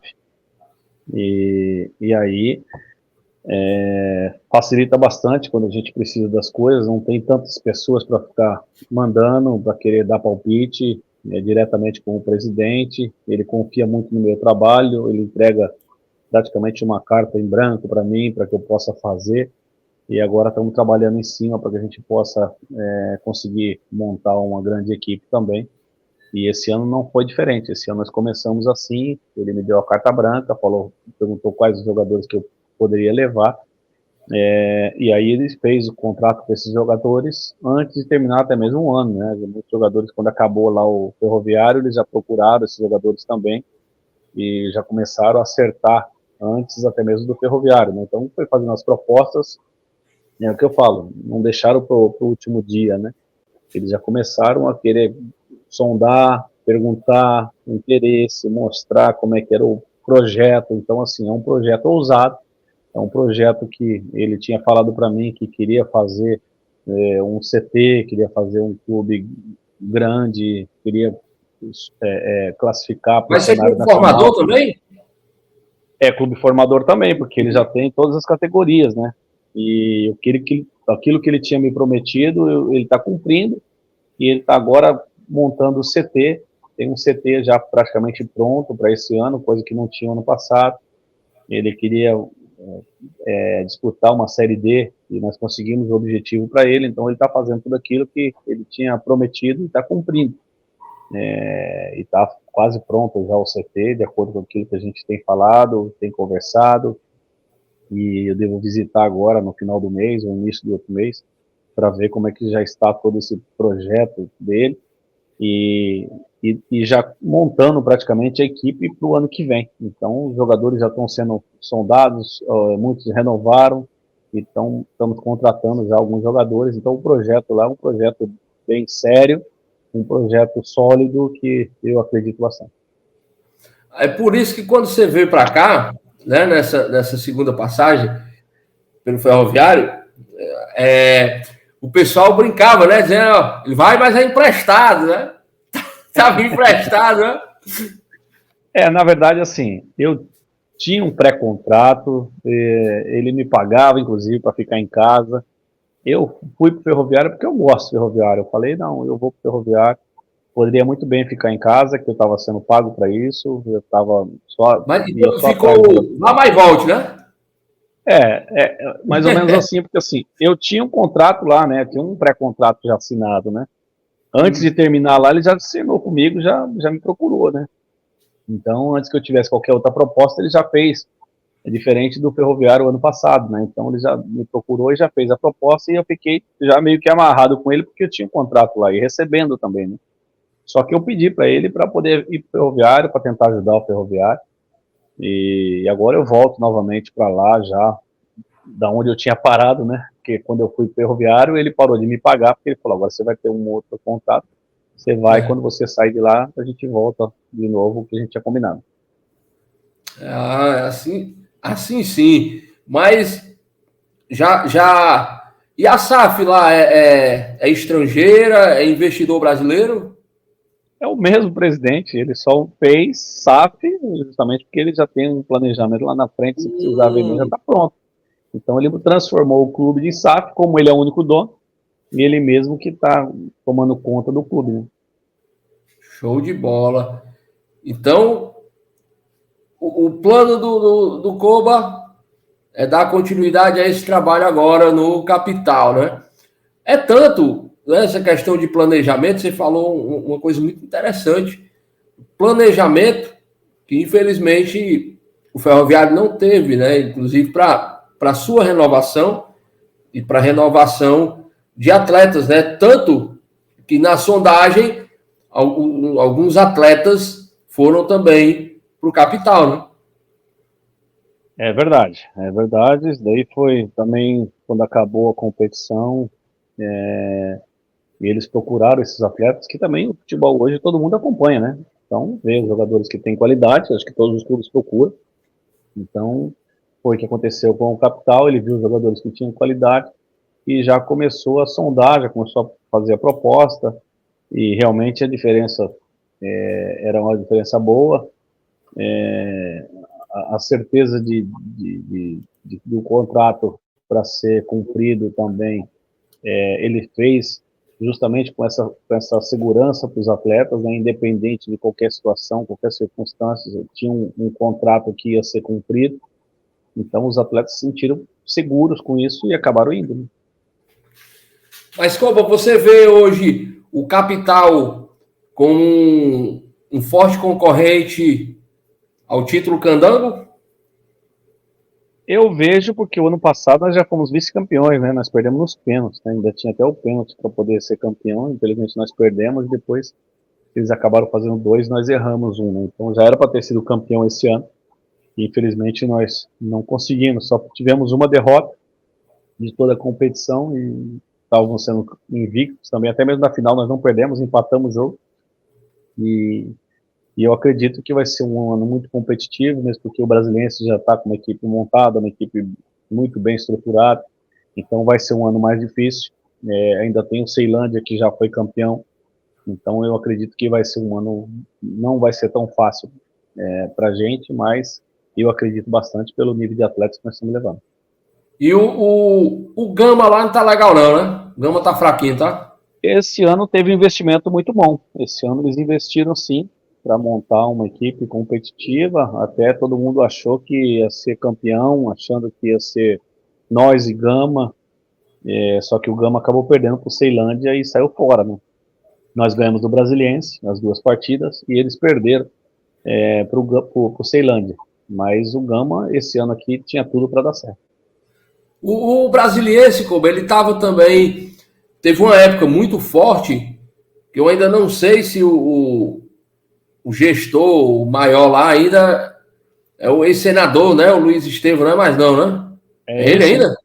e aí facilita bastante quando a gente precisa das coisas, não tem tantas pessoas para ficar mandando, para querer dar palpite diretamente com o presidente, ele confia muito no meu trabalho, ele entrega praticamente uma carta em branco para mim, para que eu possa fazer, e agora estamos trabalhando em cima para que a gente possa conseguir montar uma grande equipe também. E esse ano não foi diferente. Esse ano nós começamos assim, ele me deu a carta branca, perguntou quais os jogadores que eu poderia levar, e aí ele fez o contrato com esses jogadores antes de terminar até mesmo 1 ano, né? Muitos jogadores, quando acabou lá o Ferroviário, eles já procuraram esses jogadores também e já começaram a acertar antes até mesmo do Ferroviário, né? Então foi fazendo as propostas, é o que eu falo, não deixaram para o último dia, né? Eles já começaram a querer sondar, perguntar, interesse, mostrar como é que era o projeto. Então, assim, é um projeto ousado, é um projeto que ele tinha falado para mim que queria fazer um CT, queria fazer um clube grande, queria classificar para o Vai ser cenário clube formador nacional. também? É clube formador também, porque ele já tem todas as categorias, né? E aquilo que ele tinha me prometido, ele está cumprindo, e ele está agora montando o CT, tem um CT já praticamente pronto para esse ano, coisa que não tinha ano passado. Ele queria disputar uma Série D, e nós conseguimos o objetivo para ele, então ele está fazendo tudo aquilo que ele tinha prometido e está cumprindo. E está quase pronto já o CT, de acordo com aquilo que a gente tem falado, tem conversado, e eu devo visitar agora no final do mês, ou início do outro mês, para ver como é que já está todo esse projeto dele, e já montando praticamente a equipe para o ano que vem. Então, os jogadores já estão sendo sondados, muitos renovaram, então estamos contratando já alguns jogadores. Então, o projeto lá é um projeto bem sério, um projeto sólido que eu acredito bastante. É por isso que quando você veio para cá, né, nessa segunda passagem pelo Ferroviário, o pessoal brincava, né? Dizendo, ó, ele vai, mas é emprestado, né? Estava emprestado, né? Na verdade, assim, eu tinha um pré-contrato, ele me pagava, inclusive, para ficar em casa. Eu fui para o Ferroviário porque eu gosto do Ferroviário. Eu falei, não, eu vou para o Ferroviário. Poderia muito bem ficar em casa, que eu estava sendo pago para isso. Eu estava só, Mas ia então só ficou atrás lá mais volte, né? mais ou menos assim, porque assim, eu tinha um contrato lá, né? Tinha um pré-contrato já assinado, né? Antes de terminar lá, ele já assinou comigo, já me procurou, né? Então, antes que eu tivesse qualquer outra proposta, ele já fez. É diferente do Ferroviário ano passado, né? Então ele já me procurou e já fez a proposta, e eu fiquei já meio que amarrado com ele, porque eu tinha um contrato lá e recebendo também, né? Só que eu pedi para ele para poder ir para o Ferroviário, para tentar ajudar o Ferroviário, e agora eu volto novamente para lá, já da onde eu tinha parado, né? Porque quando eu fui para o Ferroviário, ele parou de me pagar, porque ele falou, agora você vai ter um outro contrato, você vai, quando você sair de lá, a gente volta de novo o que a gente tinha combinado. Assim sim. Mas já. E a SAF lá é estrangeira, é investidor brasileiro? É o mesmo presidente, ele só fez SAF justamente porque ele já tem um planejamento lá na frente, se precisar ver mesmo, já está pronto. Então ele transformou o clube de SAF, como ele é o único dono, e ele mesmo que está tomando conta do clube, né? Show de bola. Então, o plano do Koba é dar continuidade a esse trabalho agora no capital, né? É tanto, né, essa questão de planejamento, você falou uma coisa muito interessante. Planejamento que, infelizmente, o Ferroviário não teve, né? Inclusive para sua renovação e para renovação de atletas, né? Tanto que na sondagem alguns atletas foram também para o capital, né? É verdade, é verdade. Isso daí foi também quando acabou a competição, e eles procuraram esses atletas, que também o futebol hoje todo mundo acompanha, né? Então, vê os jogadores que têm qualidade, acho que todos os clubes procuram. Então, foi o que aconteceu com o Capital, ele viu os jogadores que tinham qualidade e já começou a sondar, já começou a fazer a proposta, e realmente a diferença era uma diferença boa. A certeza do contrato para ser cumprido também, ele fez justamente com essa segurança para os atletas, né, independente de qualquer situação, qualquer circunstância, tinha um contrato que ia ser cumprido, então os atletas se sentiram seguros com isso e acabaram indo, né? Mas, como você vê hoje o capital como um forte concorrente ao título Candango? Eu vejo porque o ano passado nós já fomos vice-campeões, né? Nós perdemos nos pênaltis, né? Ainda tinha até o pênalti para poder ser campeão, infelizmente nós perdemos e depois eles acabaram fazendo 2, nós erramos um, né? Então já era para ter sido campeão esse ano e infelizmente nós não conseguimos, só tivemos uma derrota de toda a competição e estávamos sendo invictos também, até mesmo na final nós não perdemos, empatamos o jogo e eu acredito que vai ser um ano muito competitivo, mesmo porque o Brasiliense já está com uma equipe montada, uma equipe muito bem estruturada, então vai ser um ano mais difícil. Ainda tem o Ceilândia, que já foi campeão, então eu acredito que vai ser um ano, não vai ser tão fácil para a gente, mas eu acredito bastante pelo nível de atletas que nós estamos levando. E o Gama lá não tá legal não, né? O Gama tá fraquinho, tá? Esse ano teve um investimento muito bom, esse ano eles investiram sim, para montar uma equipe competitiva, até todo mundo achou que ia ser campeão, achando que ia ser nós e Gama, só que o Gama acabou perdendo para o Ceilândia e saiu fora, né? Nós ganhamos do Brasiliense, nas 2 partidas, e eles perderam para o Ceilândia, mas o Gama esse ano aqui tinha tudo para dar certo. O Brasiliense, como ele tava também, teve uma época muito forte, que eu ainda não sei se o gestor, o maior lá ainda é o ex-senador, né? O Luiz Estevam, não é mais não, né? É ele Esse, ainda?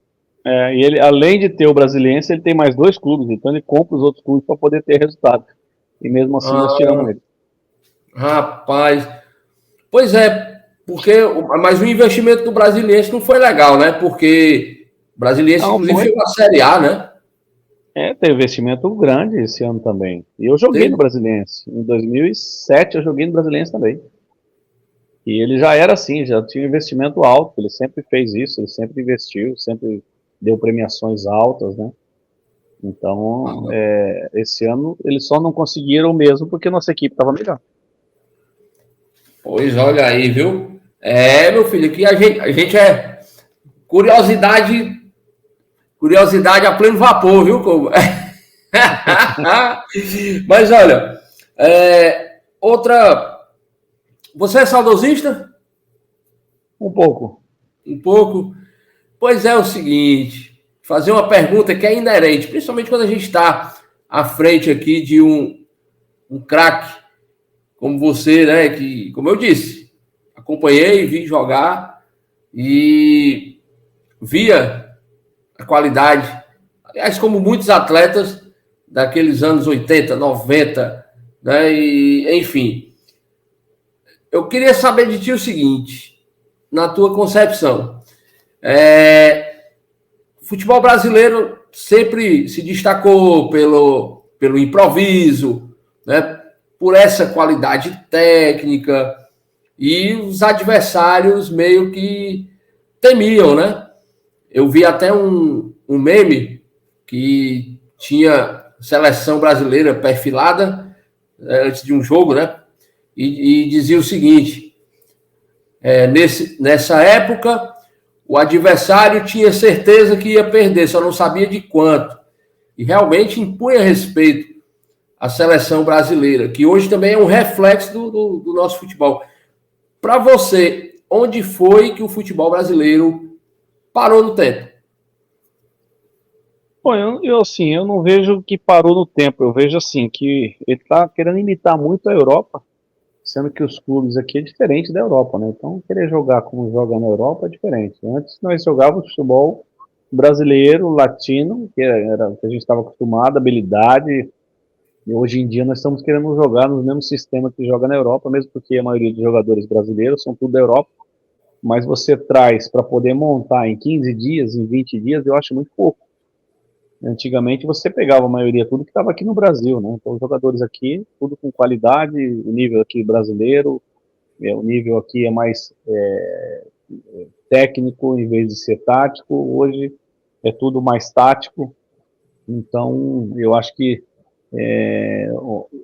e ele, além de ter o Brasiliense, ele tem mais 2 clubes, então ele compra os outros clubes para poder ter resultado. E mesmo assim nós tiramos ele. Rapaz. Pois é, mas o investimento do Brasiliense não foi legal, né? Porque o Brasiliense, Não, inclusive, foi. foi uma Série A, né? Teve investimento grande esse ano também. E eu joguei no Teve. Brasiliense. Em 2007 eu joguei no Brasiliense também. E ele já era assim, já tinha um investimento alto. Ele sempre fez isso, ele sempre investiu, sempre deu premiações altas, né? Então, esse ano eles só não conseguiram mesmo porque nossa equipe estava melhor. Pois olha aí, viu? Meu filho, aqui a gente é curiosidade a pleno vapor, viu? Mas olha, outra. Você é saudosista? Um pouco. Um pouco. Pois é o seguinte, fazer uma pergunta que é inerente, principalmente quando a gente está à frente aqui de um craque como você, né? Que, como eu disse, acompanhei, vi jogar e via a qualidade. Aliás, como muitos atletas daqueles anos 80, 90, né? E, enfim, eu queria saber de ti o seguinte, na tua concepção. Futebol brasileiro sempre se destacou pelo improviso, né? Por essa qualidade técnica, e os adversários meio que temiam, né? Eu vi até um meme que tinha seleção brasileira perfilada antes de um jogo, né? E dizia o seguinte: Nessa época, o adversário tinha certeza que ia perder, só não sabia de quanto. E realmente impunha respeito à seleção brasileira, que hoje também é um reflexo do nosso futebol. Para você, onde foi que o futebol brasileiro parou no tempo? Bom, eu não vejo que parou no tempo, eu vejo assim, que ele está querendo imitar muito a Europa, sendo que os clubes aqui é diferente da Europa, né? Então, querer jogar como joga na Europa é diferente. Antes nós jogávamos futebol brasileiro, latino, que era o que a gente estava acostumado, habilidade, e hoje em dia nós estamos querendo jogar no mesmo sistema que joga na Europa, mesmo porque a maioria dos jogadores brasileiros são tudo da Europa, mas você traz para poder montar em 15 dias, em 20 dias, eu acho muito pouco. Antigamente você pegava a maioria, tudo que estava aqui no Brasil, né? Então os jogadores aqui, tudo com qualidade, o nível aqui brasileiro, o nível aqui é mais técnico em vez de ser tático, hoje é tudo mais tático, então eu acho que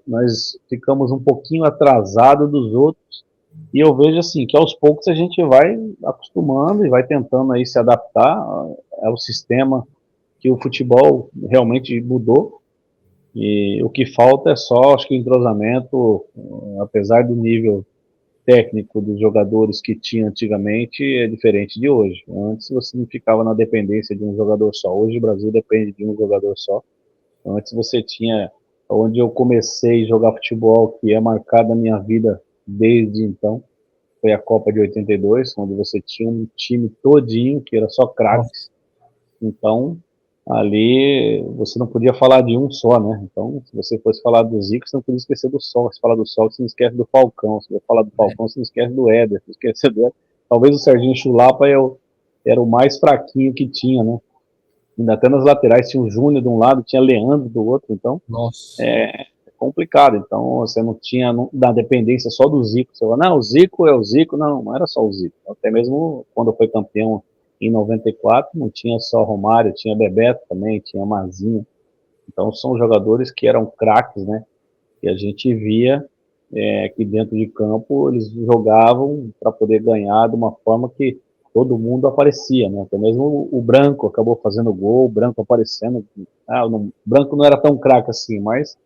nós ficamos um pouquinho atrasados dos outros, e eu vejo assim, que aos poucos a gente vai acostumando e vai tentando aí se adaptar ao sistema que o futebol realmente mudou, e o que falta é só, acho que entrosamento, apesar do nível técnico dos jogadores que tinha antigamente, é diferente de hoje. Antes você não ficava na dependência de um jogador só, hoje o Brasil depende de um jogador só. Antes você tinha, onde eu comecei a jogar futebol, que é marcado na minha vida desde então, foi a Copa de 82, onde você tinha um time todinho, que era só craques. Então, ali você não podia falar de um só, né? Então, se você fosse falar do Zico, você não podia esquecer do Sol. Se falar do Sol, você não esquece do Falcão. Se você falar do Falcão, você não esquece do Éder. Se esquecer do Éder. Talvez o Serginho Chulapa era o mais fraquinho que tinha, né? Ainda até nas laterais tinha o Júnior de um lado, tinha Leandro do outro, então Nossa. é complicado. Então você não tinha da dependência só do Zico. Você fala, não, o Zico é o Zico. Não, não era só o Zico. Até mesmo quando foi campeão em 94, não tinha só Romário, tinha Bebeto também, tinha Mazinho. Então são jogadores que eram craques, né? E a gente via que dentro de campo eles jogavam para poder ganhar de uma forma que todo mundo aparecia, né? Até mesmo o Branco acabou fazendo gol, o Branco aparecendo. O Branco não era tão craque assim, mas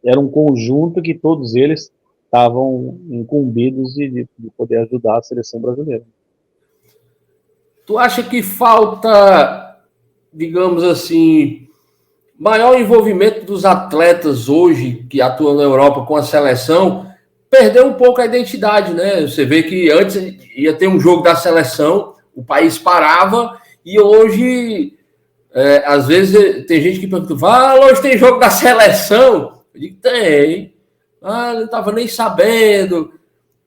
era um conjunto que todos eles estavam incumbidos de poder ajudar a seleção brasileira. Tu acha que falta, digamos assim, maior envolvimento dos atletas hoje que atuam na Europa com a seleção? Perdeu um pouco a identidade, né? Você vê que antes ia ter um jogo da seleção, o país parava, e hoje, às vezes, tem gente que pergunta, hoje tem jogo da seleção? Eu digo, tem. Não estava nem sabendo.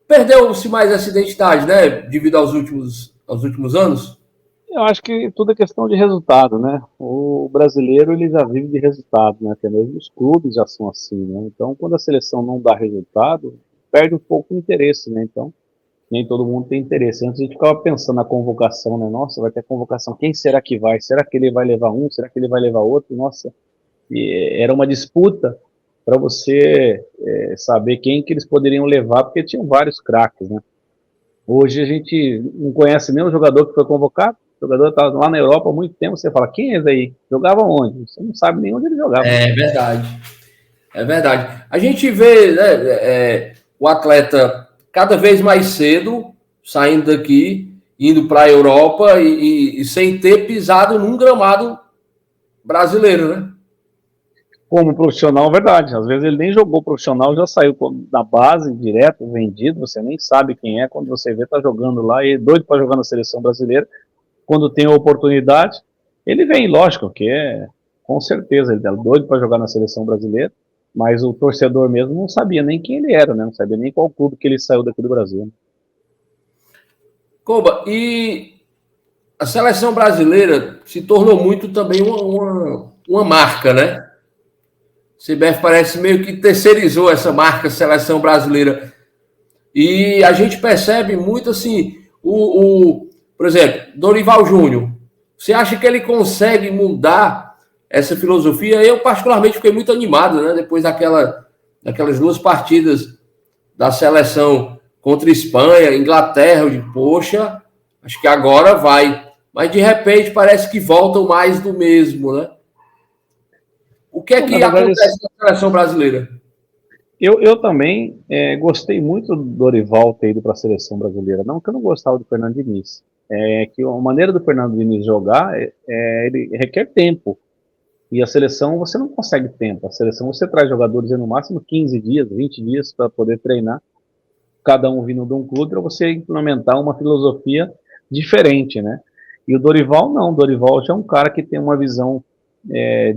Perdeu-se mais essa identidade, né? Devido aos últimos anos? Eu acho que tudo é questão de resultado, né? O brasileiro ele já vive de resultado, né? Até mesmo os clubes já são assim, né? Então, quando a seleção não dá resultado, perde um pouco o interesse, né? Então, nem todo mundo tem interesse. Antes a gente ficava pensando na convocação, né? Nossa, vai ter convocação. Quem será que vai? Será que ele vai levar um? Será que ele vai levar outro? Nossa, e era uma disputa para você saber quem que eles poderiam levar, porque tinham vários craques, né? Hoje a gente não conhece nem o jogador que foi convocado. O jogador está lá na Europa há muito tempo. Você fala, quem é esse aí? Jogava onde? Você não sabe nem onde ele jogava. É verdade. É verdade. A gente vê, né, o atleta cada vez mais cedo saindo daqui, indo para a Europa e sem ter pisado num gramado brasileiro, né? Como profissional, verdade. Às vezes ele nem jogou profissional, já saiu da base, direto, vendido. Você nem sabe quem é. Quando você vê, tá jogando lá e é doido para jogar na seleção brasileira. Quando tem a oportunidade, ele vem, lógico, que com certeza, ele é doido para jogar na seleção brasileira, mas o torcedor mesmo não sabia nem quem ele era, né? Não sabia nem qual clube que ele saiu daqui do Brasil. Comba, e a seleção brasileira se tornou muito também uma marca, né? O CBF parece meio que terceirizou essa marca seleção brasileira. E a gente percebe muito assim, por exemplo, Dorival Júnior. Você acha que ele consegue mudar essa filosofia? Eu, particularmente, fiquei muito animado, né? Depois daquelas duas partidas da seleção contra Espanha, Inglaterra, eu digo, poxa, acho que agora vai. Mas de repente parece que voltam mais do mesmo, né? O que é Então, na que verdade, acontece na seleção brasileira? eu também gostei muito do Dorival ter ido para a seleção brasileira. Não que eu não gostava do Fernando Diniz. É que a maneira do Fernando Diniz jogar, ele requer tempo. E a seleção, você não consegue tempo. A seleção, você traz jogadores no máximo 15 dias, 20 dias para poder treinar, cada um vindo de um clube, para você implementar uma filosofia diferente, né? E o Dorival não. O Dorival já é um cara que tem uma visão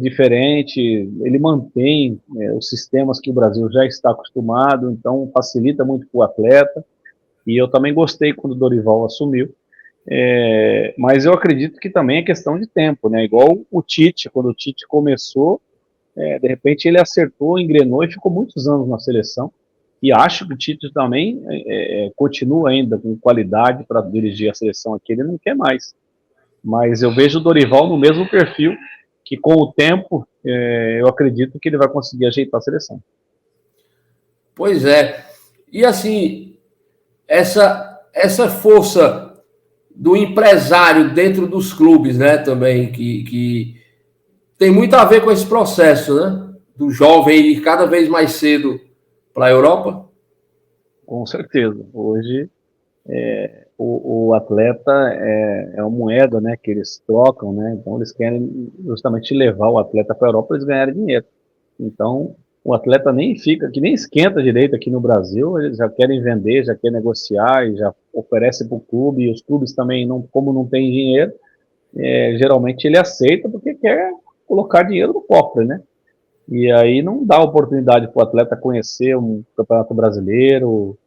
diferente, ele mantém os sistemas que o Brasil já está acostumado, então facilita muito para o atleta. E eu também gostei quando o Dorival assumiu. Mas eu acredito que também é questão de tempo, né? Igual o Tite, quando o Tite começou, de repente ele acertou, engrenou e ficou muitos anos na seleção. E acho que o Tite também continua ainda com qualidade para dirigir a seleção aqui, ele não quer mais. Mas eu vejo o Dorival no mesmo perfil, que com o tempo eu acredito que ele vai conseguir ajeitar a seleção. Pois é. E assim, essa força do empresário dentro dos clubes, né, também, que tem muito a ver com esse processo, né, do jovem ir cada vez mais cedo para a Europa. Com certeza. Hoje o atleta é uma moeda, né, que eles trocam, né, então eles querem justamente levar o atleta para a Europa para eles ganharem dinheiro. Então o atleta nem fica, que nem esquenta direito aqui no Brasil, eles já querem vender, já querem negociar e já oferece para o clube, e os clubes também, não, como não tem dinheiro, geralmente ele aceita porque quer colocar dinheiro no cofre, né? E aí não dá oportunidade para o atleta conhecer um campeonato brasileiro,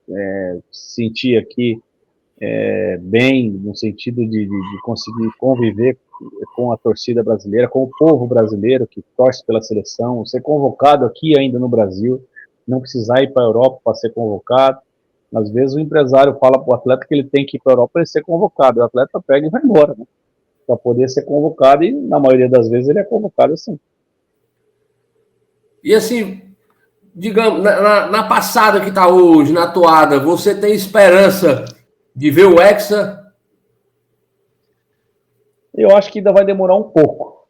sentir aqui bem, no sentido de conseguir conviver com a torcida brasileira, com o povo brasileiro que torce pela seleção, ser convocado aqui ainda no Brasil, não precisar ir para a Europa para ser convocado. Às vezes o empresário fala para o atleta que ele tem que ir para a Europa para ser convocado, e o atleta pega e vai embora, né? Para poder ser convocado, e na maioria das vezes ele é convocado assim. E assim, digamos, na passada que está hoje, na toada, você tem esperança de ver o Hexa? Eu acho que ainda vai demorar um pouco,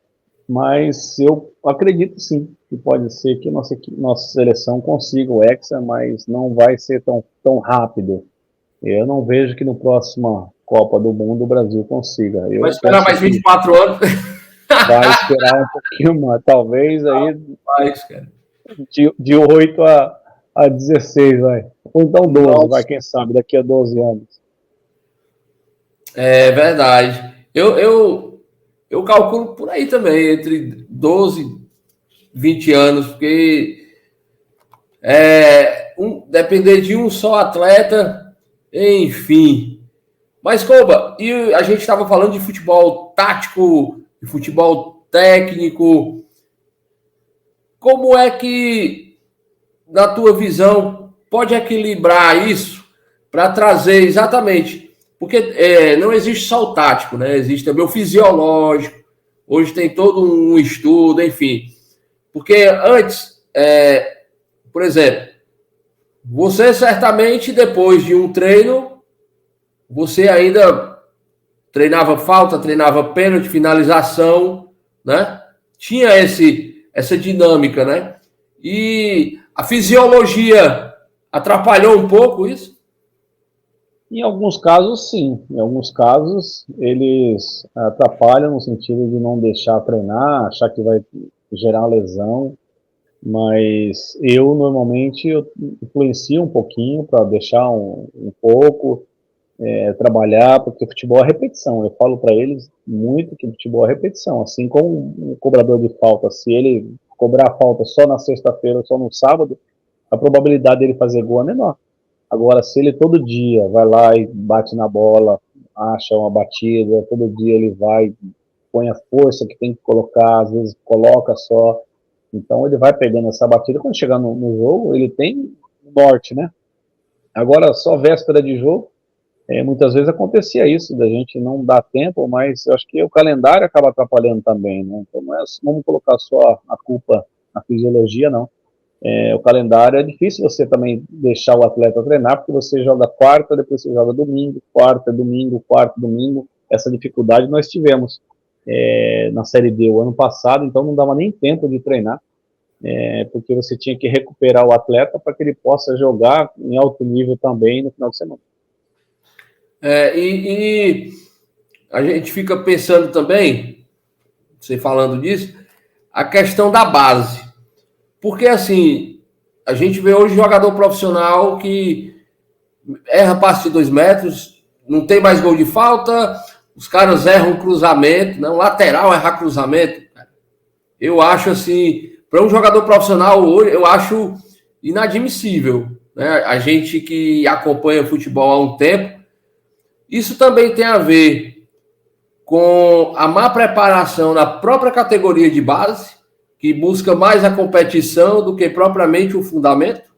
mas eu acredito sim que pode ser que nossa seleção consiga o Hexa, mas não vai ser tão rápido. Eu não vejo que no próximo Copa do Mundo o Brasil consiga. Vai Eu esperar penso mais que 24 anos? vai esperar um pouquinho mais, talvez aí Rapaz, cara. de 8 a 16, vai. Ou então 12, vai, Nossa, quem sabe, daqui a 12 anos. é verdade. Eu calculo por aí também, entre 12 e 20 anos, porque depender de um só atleta, enfim. Mas, Koba, e a gente estava falando de futebol tático, de futebol técnico. Como é que, na tua visão, pode equilibrar isso para trazer exatamente? Porque não existe só o tático, né? Existe também o fisiológico. Hoje tem todo um estudo, enfim. Porque antes, por exemplo, você certamente, depois de um treino, você ainda treinava falta, treinava pênalti, finalização, né? Tinha essa dinâmica, né? E a fisiologia atrapalhou um pouco isso? Em alguns casos, sim. Em alguns casos, eles atrapalham no sentido de não deixar treinar, achar que vai gerar lesão. Mas eu, normalmente, eu influencio um pouquinho para deixar um pouco, trabalhar, porque futebol é repetição. Eu falo para eles muito que futebol é repetição. Assim como um cobrador de falta, se ele cobrar a falta só na sexta-feira ou só no sábado, a probabilidade dele fazer gol é menor. Agora, se ele todo dia vai lá e bate na bola, acha uma batida, todo dia ele vai, põe a força que tem que colocar, às vezes coloca só. Então ele vai pegando essa batida, quando chegar no jogo, ele tem norte, né? Agora, só véspera de jogo, muitas vezes acontecia isso, da gente não dar tempo, mas eu acho que o calendário acaba atrapalhando também, né? Então não vamos colocar só a culpa na fisiologia, não. o calendário é difícil você também deixar o atleta treinar, porque você joga quarta, depois você joga domingo, quarta, domingo, quarta, domingo. Essa dificuldade nós tivemos na Série D o ano passado, então não dava nem tempo de treinar, porque você tinha que recuperar o atleta para que ele possa jogar em alto nível também no final de semana. E a gente fica pensando também, você falando disso, a questão da base. Porque, assim, a gente vê hoje jogador profissional que erra passe de 2 metros, não tem mais gol de falta, os caras erram cruzamento, né? Um lateral errar cruzamento. Eu acho, assim, para um jogador profissional hoje, eu acho inadmissível. Né? A gente que acompanha futebol há um tempo, isso também tem a ver com a má preparação da própria categoria de base, que busca mais a competição do que propriamente o fundamento?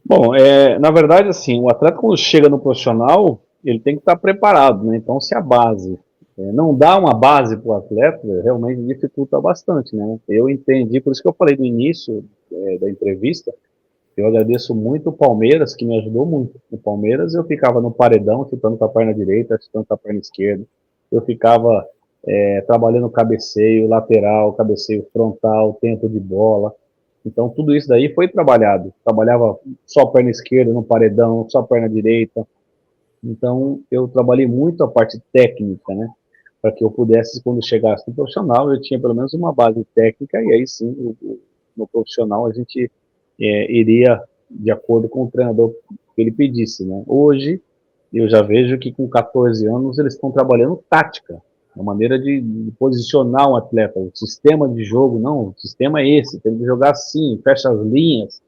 Bom, na verdade, assim, o atleta quando chega no profissional, ele tem que estar preparado, né? Então, se a base não dá uma base para o atleta, realmente dificulta bastante, né? Eu entendi, por isso que eu falei no início da entrevista, eu agradeço muito o Palmeiras, que me ajudou muito. O Palmeiras eu ficava no paredão, chutando com a perna direita, chutando com a perna esquerda. Eu ficava trabalhando cabeceio lateral, cabeceio frontal, tempo de bola. Então tudo isso daí foi trabalhado. Trabalhava só perna esquerda no paredão, só perna direita. Então eu trabalhei muito a parte técnica, né? Para que eu pudesse, quando chegasse no profissional, eu tinha pelo menos uma base técnica, e aí sim, no profissional a gente iria de acordo com o treinador que ele pedisse, né? Hoje, eu já vejo que com 14 anos eles estão trabalhando tática, uma maneira de posicionar um atleta, o sistema de jogo, não, o sistema é esse, tem que jogar assim, fecha as linhas,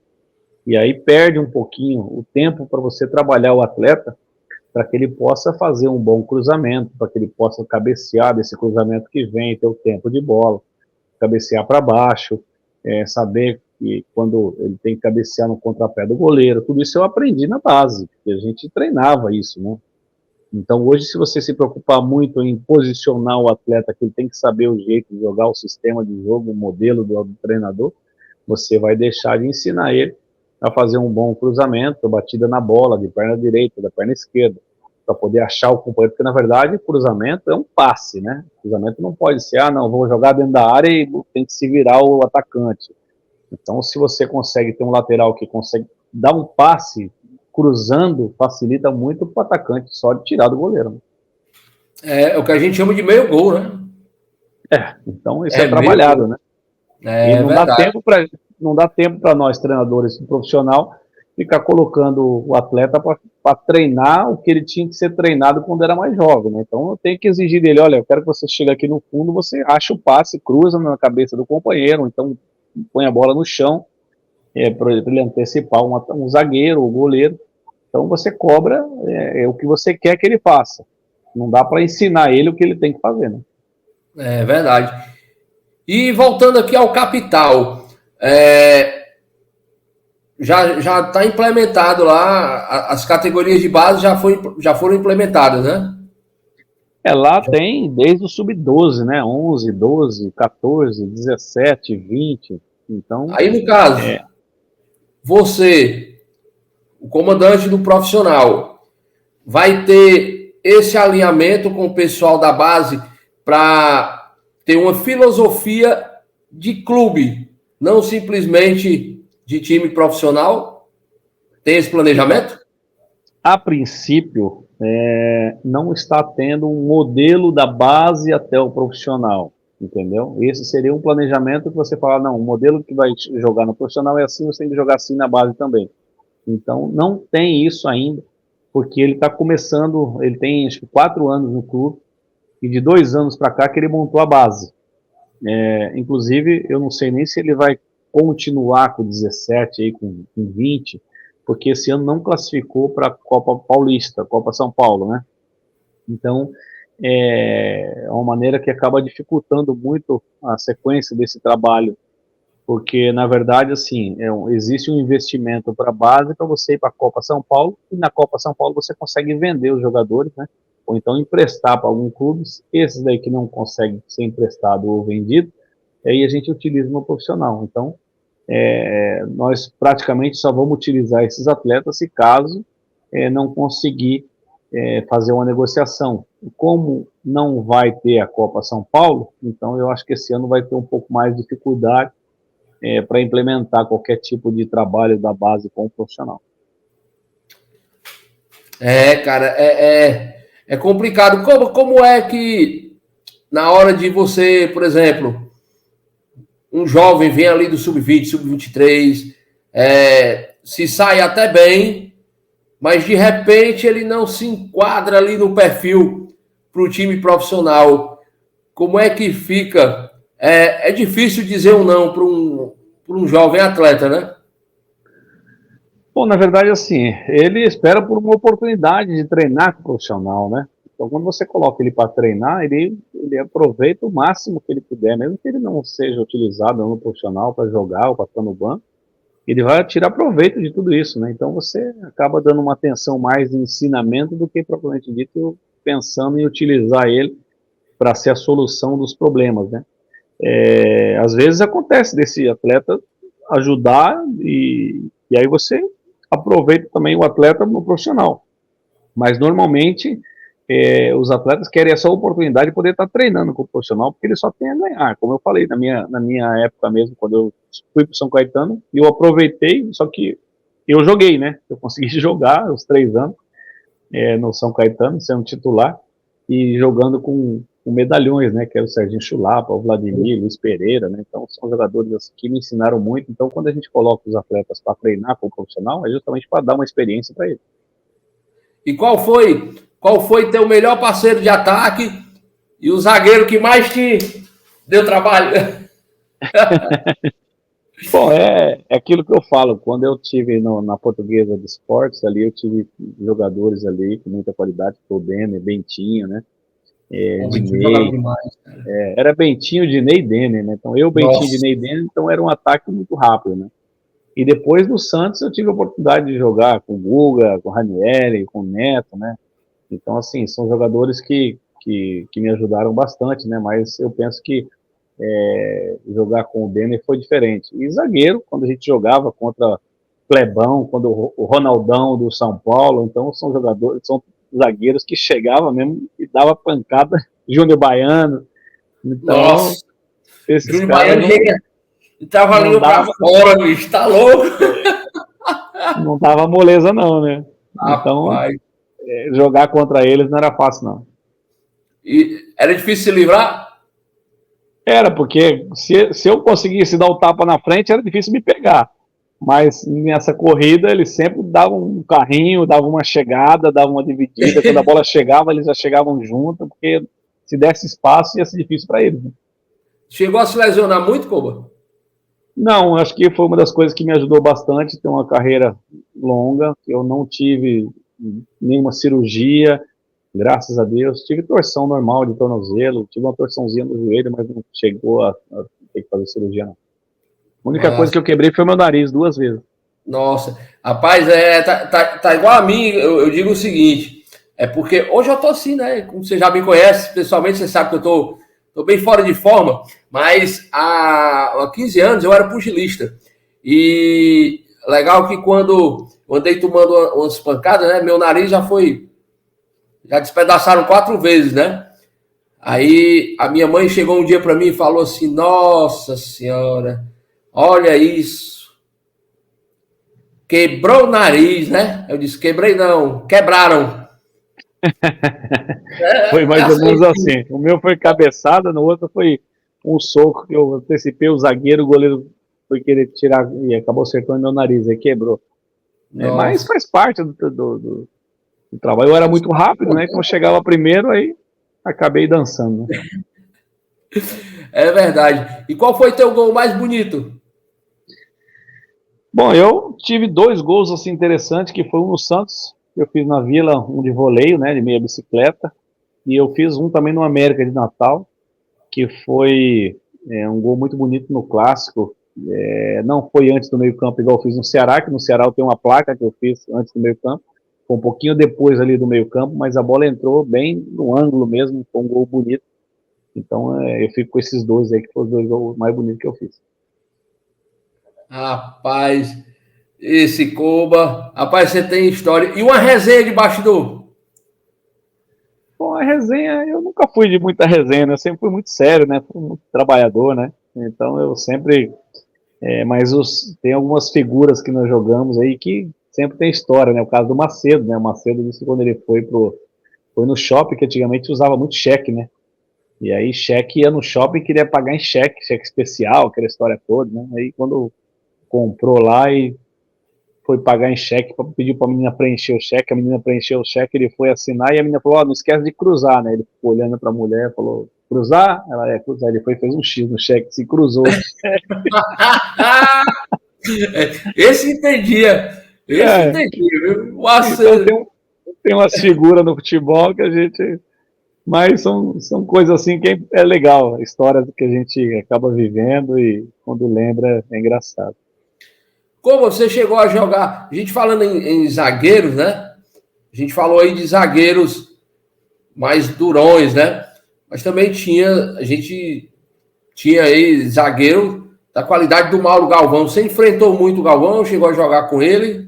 e aí perde um pouquinho o tempo para você trabalhar o atleta, para que ele possa fazer um bom cruzamento, para que ele possa cabecear desse cruzamento que vem, ter o tempo de bola, cabecear para baixo, saber que quando ele tem que cabecear no contrapé do goleiro, tudo isso eu aprendi na base, porque a gente treinava isso, né? Então hoje, se você se preocupar muito em posicionar o atleta, que ele tem que saber o jeito de jogar, o sistema de jogo, o modelo do treinador, você vai deixar de ensinar ele a fazer um bom cruzamento, batida na bola, de perna direita, da perna esquerda, para poder achar o companheiro, porque na verdade o cruzamento é um passe, né? O cruzamento não pode ser, não, vou jogar dentro da área e tem que se virar o atacante. Então, se você consegue ter um lateral que consegue dar um passe cruzando, facilita muito para o atacante só de tirar do goleiro. É o que a gente chama de meio gol, né? Então isso é trabalhado, né? E não verdade. dá tempo para nós, treinadores profissional, ficar colocando o atleta para treinar o que ele tinha que ser treinado quando era mais jovem, né? Então eu tenho que exigir dele, olha, eu quero que você chegue aqui no fundo, você acha o passe, cruza na cabeça do companheiro, então põe a bola no chão, para ele antecipar um zagueiro ou goleiro. Então você cobra o que você quer que ele faça. Não dá para ensinar ele o que ele tem que fazer, né? É verdade. E voltando aqui ao capital, já está implementado lá, as categorias de base já foram implementadas, né? Lá tem desde o sub-12, né? 11, 12, 14, 17, 20. Então, Aí, no caso, você, o comandante do profissional, vai ter esse alinhamento com o pessoal da base para ter uma filosofia de clube, não simplesmente de time profissional? Tem esse planejamento? a princípio, não está tendo um modelo da base até o profissional, entendeu? Esse seria um planejamento que você fala, não, o modelo que vai jogar no profissional é assim, você tem que jogar assim na base também. Então, não tem isso ainda, porque ele está começando, ele tem acho que 4 anos no clube, e de 2 anos para cá que ele montou a base. Inclusive, eu não sei nem se ele vai continuar com 17, aí, com 20, porque esse ano não classificou para a Copa Paulista, Copa São Paulo, né? Então, é uma maneira que acaba dificultando muito a sequência desse trabalho, porque, na verdade, assim, existe um investimento para a base para você ir para a Copa São Paulo, e na Copa São Paulo você consegue vender os jogadores, né? Ou então emprestar para algum clube. Esses daí que não conseguem ser emprestado ou vendido, aí a gente utiliza no profissional. Então, nós praticamente só vamos utilizar esses atletas se caso não conseguir fazer uma negociação. Como não vai ter a Copa São Paulo, então eu acho que esse ano vai ter um pouco mais de dificuldade para implementar qualquer tipo de trabalho da base com o profissional. Cara, é complicado. Como é que, na hora de você, por exemplo, um jovem vem ali do sub-20, sub-23, se sai até bem, mas de repente ele não se enquadra ali no perfil para o time profissional. Como é que fica? É difícil dizer um não para um jovem atleta, né? Bom, na verdade, assim, ele espera por uma oportunidade de treinar com o profissional, né? Então, quando você coloca ele para treinar, ele aproveita o máximo que ele puder, mesmo que ele não seja utilizado no profissional para jogar ou para estar no banco, ele vai tirar proveito de tudo isso, né? Então, você acaba dando uma atenção mais em ensinamento do que, propriamente dito, pensando em utilizar ele para ser a solução dos problemas, né? Às vezes acontece desse atleta ajudar e aí você aproveita também o atleta no profissional. Mas normalmente os atletas querem essa oportunidade de poder estar treinando com o profissional, porque ele só tem a ganhar. Como eu falei, na minha época mesmo, quando eu fui para o São Caetano, eu aproveitei, só que eu joguei, né? Eu consegui jogar os 3 anos no São Caetano, sendo titular, e jogando com medalhões, né? Que era o Serginho Chulapa, o Vladimir, Luiz Pereira, né? Então são jogadores assim, que me ensinaram muito. Então quando a gente coloca os atletas para treinar com o profissional, é justamente para dar uma experiência para eles. E qual foi teu melhor parceiro de ataque e o zagueiro que mais te deu trabalho? Bom, é aquilo que eu falo. Quando eu tive na Portuguesa de Esportes, ali eu tive jogadores ali com muita qualidade, o Denner, Bentinho, né? O Vitinho jogava Dinei, demais, cara. era Bentinho, Dinei e Denner, né? Então Bentinho, Nossa. Dinei e Denner, então era um ataque muito rápido, né? E depois no Santos eu tive a oportunidade de jogar com o Guga, com o Ranieri, com o Neto, né? Então, assim, são jogadores que me ajudaram bastante, né? Mas eu penso que jogar com o Denner foi diferente. E zagueiro, quando a gente jogava contra Clebão, quando o Ronaldão do São Paulo, então são jogadores, são zagueiros que chegavam mesmo e dava pancada, Júnior Baiano. Então, Nossa. esses Júnior caras Baiano chega e tava ali não pra dava, fora, bicho. Tá louco? não dava moleza não, né? Então, Rapaz. jogar contra eles não era fácil não. E era difícil se livrar? Era, porque se eu conseguisse dar o tapa na frente, era difícil me pegar. Mas nessa corrida, eles sempre davam um carrinho, davam uma chegada, davam uma dividida. Quando a bola chegava, eles já chegavam junto, porque se desse espaço, ia ser difícil para eles. Né? Chegou a se lesionar muito, Koba? Não, acho que foi uma das coisas que me ajudou bastante, ter uma carreira longa. Eu não tive nenhuma cirurgia, graças a Deus. Tive torção normal de tornozelo, tive uma torçãozinha no joelho, mas não chegou a ter que fazer cirurgia, não. A única coisa que Massa. eu quebrei foi meu nariz 2 vezes. Nossa. Rapaz, tá igual a mim. Eu digo o seguinte: porque hoje eu tô assim, né? Como você já me conhece, pessoalmente, você sabe que eu tô bem fora de forma, mas há 15 anos eu era pugilista. E legal que quando eu andei tomando umas pancadas, né? Meu nariz já despedaçaram 4 vezes, né? Aí a minha mãe chegou um dia para mim e falou assim: Nossa Senhora, olha isso, quebrou o nariz, né? Eu disse: Quebrei não, quebraram. Foi É mais ou assim. menos assim. O meu foi cabeçada, no outro foi um soco que eu antecipei o zagueiro, o goleiro foi querer tirar e acabou acertando meu nariz, aí quebrou. Mas Nossa, faz parte do trabalho. Eu era muito rápido, né? Então eu chegava primeiro, aí acabei dançando. Né? é verdade. E qual foi teu gol mais bonito? Bom, eu tive 2 gols assim interessantes, que foi um no Santos, eu fiz na Vila, um de voleio, né, de meia bicicleta, e eu fiz um também no América de Natal, que foi um gol muito bonito no clássico. Não foi antes do meio-campo, igual eu fiz no Ceará, que no Ceará eu tenho uma placa que eu fiz antes do meio-campo. Foi um pouquinho depois ali do meio-campo, mas a bola entrou bem no ângulo mesmo, foi um gol bonito. Então eu fico com esses 2 aí, que foram os 2 gols mais bonitos que eu fiz. Rapaz, esse Koba, rapaz, você tem história. E uma resenha de bastidor? Bom, a resenha, eu nunca fui de muita resenha, né? Eu sempre fui muito sério, né? Fui muito trabalhador, né? Então eu sempre. Mas tem algumas figuras que nós jogamos aí que sempre tem história, né? O caso do Macedo, né? O Macedo disse que quando ele foi no shopping, que antigamente usava muito cheque, né? E aí cheque ia no shopping e queria pagar em cheque especial, aquela história toda, né? Aí quando comprou lá e foi pagar em cheque, pediu para a menina preencher o cheque, a menina preencheu o cheque, ele foi assinar e a menina falou, não esquece de cruzar, né? Ele ficou olhando para a mulher, falou, cruzar? Ela cruzar, ele foi e fez um X no cheque, se cruzou. Esse entendia. Esse É, entendia, viu? então Nossa. tem umas figuras no futebol que a gente. Mas são coisas assim que é legal, histórias que a gente acaba vivendo e quando lembra é engraçado. Como você chegou a jogar? A gente falando em zagueiros, né? A gente falou aí de zagueiros mais durões, né? Mas também a gente tinha aí zagueiro da qualidade do Mauro Galvão. Você enfrentou muito o Galvão, chegou a jogar com ele?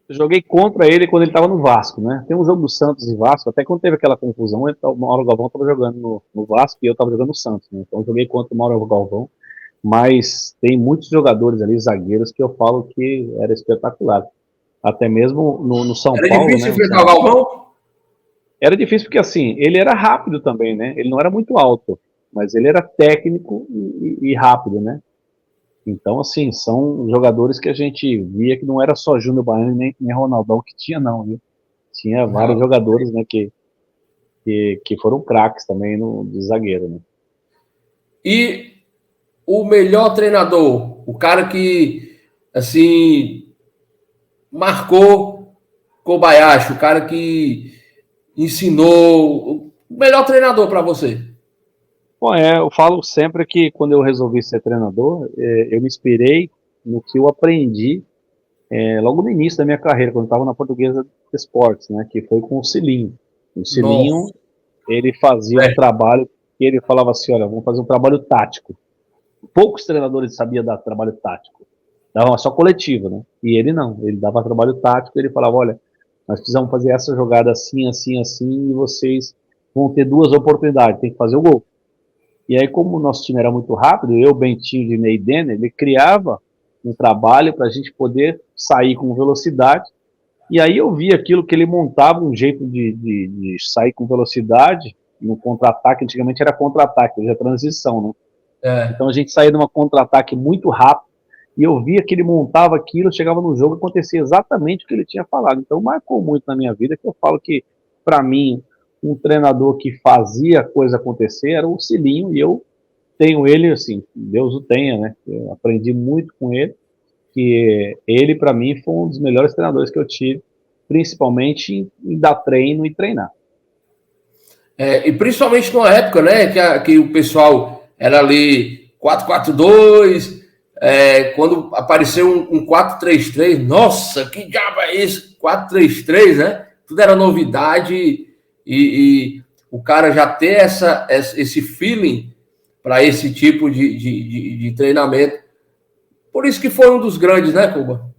Eu joguei contra ele quando ele estava no Vasco, né? Tem um jogo do Santos e Vasco, até quando teve aquela confusão, o Mauro Galvão estava jogando no Vasco e eu estava jogando no Santos, né? Então eu joguei contra o Mauro Galvão, mas tem muitos jogadores ali, zagueiros, que eu falo que era espetacular. Até mesmo no São Era Paulo, difícil né? enfrentar o Galvão? Era difícil porque, assim, ele era rápido também, né? Ele não era muito alto, mas ele era técnico e rápido, né? Então, assim, são jogadores que a gente via que não era só Júnior Baiano nem Ronaldão que tinha, não, viu? Tinha vários jogadores, né, que foram craques também de zagueiro, né? E o melhor treinador, o cara que, assim, marcou Kobayashi, o cara que ensinou, o melhor treinador para você? Bom, eu falo sempre que quando eu resolvi ser treinador, eu me inspirei no que eu aprendi logo no início da minha carreira, quando eu estava na Portuguesa Esportes, né, que foi com o Cilinho. O Cilinho, Nossa. ele fazia um trabalho que ele falava assim, olha, vamos fazer um trabalho tático. Poucos treinadores sabiam dar trabalho tático. Dava só coletivo, né? E ele não, ele dava trabalho tático, ele falava, olha, nós precisamos fazer essa jogada assim, assim, assim, e vocês vão ter duas oportunidades, tem que fazer o gol. E aí, como o nosso time era muito rápido, eu, Bentinho, Dinei e Denner, ele criava um trabalho para a gente poder sair com velocidade. E aí eu vi aquilo que ele montava, um jeito de sair com velocidade no contra-ataque. Antigamente era contra-ataque, hoje é transição, né? É. Então a gente saía de uma contra-ataque muito rápido e eu via que ele montava aquilo, chegava no jogo e acontecia exatamente o que ele tinha falado. Então marcou muito na minha vida, que eu falo que, para mim, um treinador que fazia a coisa acontecer era o Cilinho, e eu tenho ele, assim, Deus o tenha, né? Eu aprendi muito com ele, que ele, para mim, foi um dos melhores treinadores que eu tive, principalmente em dar treino e treinar. E principalmente numa época, né, que o pessoal era ali 4-4-2, quando apareceu um 4-3-3, nossa, que diabo é isso? 4-3-3, né? Tudo era novidade e o cara já ter esse feeling para esse tipo de treinamento. Por isso que foi um dos grandes, né, Cuba?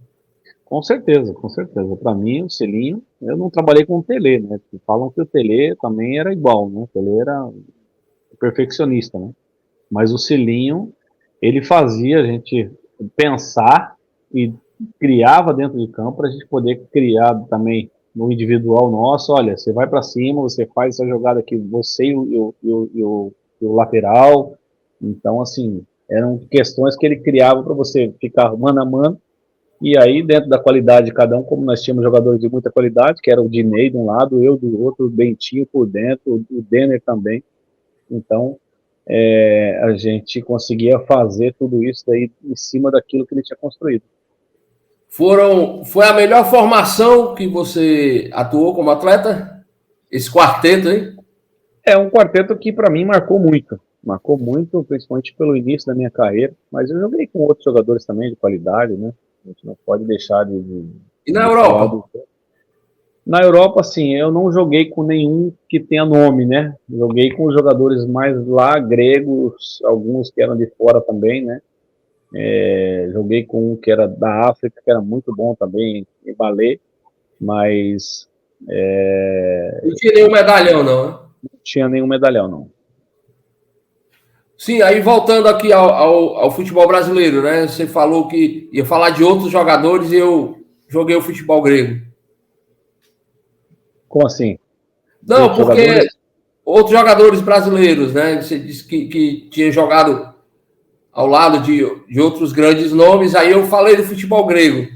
Com certeza, com certeza. Para mim, o selinho, eu não trabalhei com o Tele, né? Falam que o Tele também era igual, né? O Tele era perfeccionista, né? Mas o selinho, ele fazia a gente pensar e criava dentro de campo para a gente poder criar também no individual nosso. Olha, você vai para cima, você faz essa jogada aqui, você e o lateral. Então, assim, eram questões que ele criava para você ficar mano a mano. E aí, dentro da qualidade de cada um, como nós tínhamos jogadores de muita qualidade, que era o Dinei de um lado, eu do outro, o Bentinho por dentro, o Denner também. Então, a gente conseguia fazer tudo isso daí em cima daquilo que ele tinha construído. Foi a melhor formação que você atuou como atleta? Esse quarteto, hein? É um quarteto que para mim marcou muito, principalmente pelo início da minha carreira, mas eu joguei com outros jogadores também de qualidade, né? A gente não pode deixar E na de Europa? falar do. Na Europa, assim, eu não joguei com nenhum que tenha nome, né? Joguei com os jogadores mais lá, gregos, alguns que eram de fora também, né? Joguei com um que era da África, que era muito bom também, em balé, mas Não tinha nenhum medalhão, não, né? não tinha nenhum medalhão, não. Sim, aí voltando aqui ao futebol brasileiro, né? Você falou que ia falar de outros jogadores e eu joguei o futebol grego. Como assim? De Não, outros porque jogadores? outros jogadores brasileiros, né? Você disse que tinha jogado ao lado de outros grandes nomes, aí eu falei do futebol grego.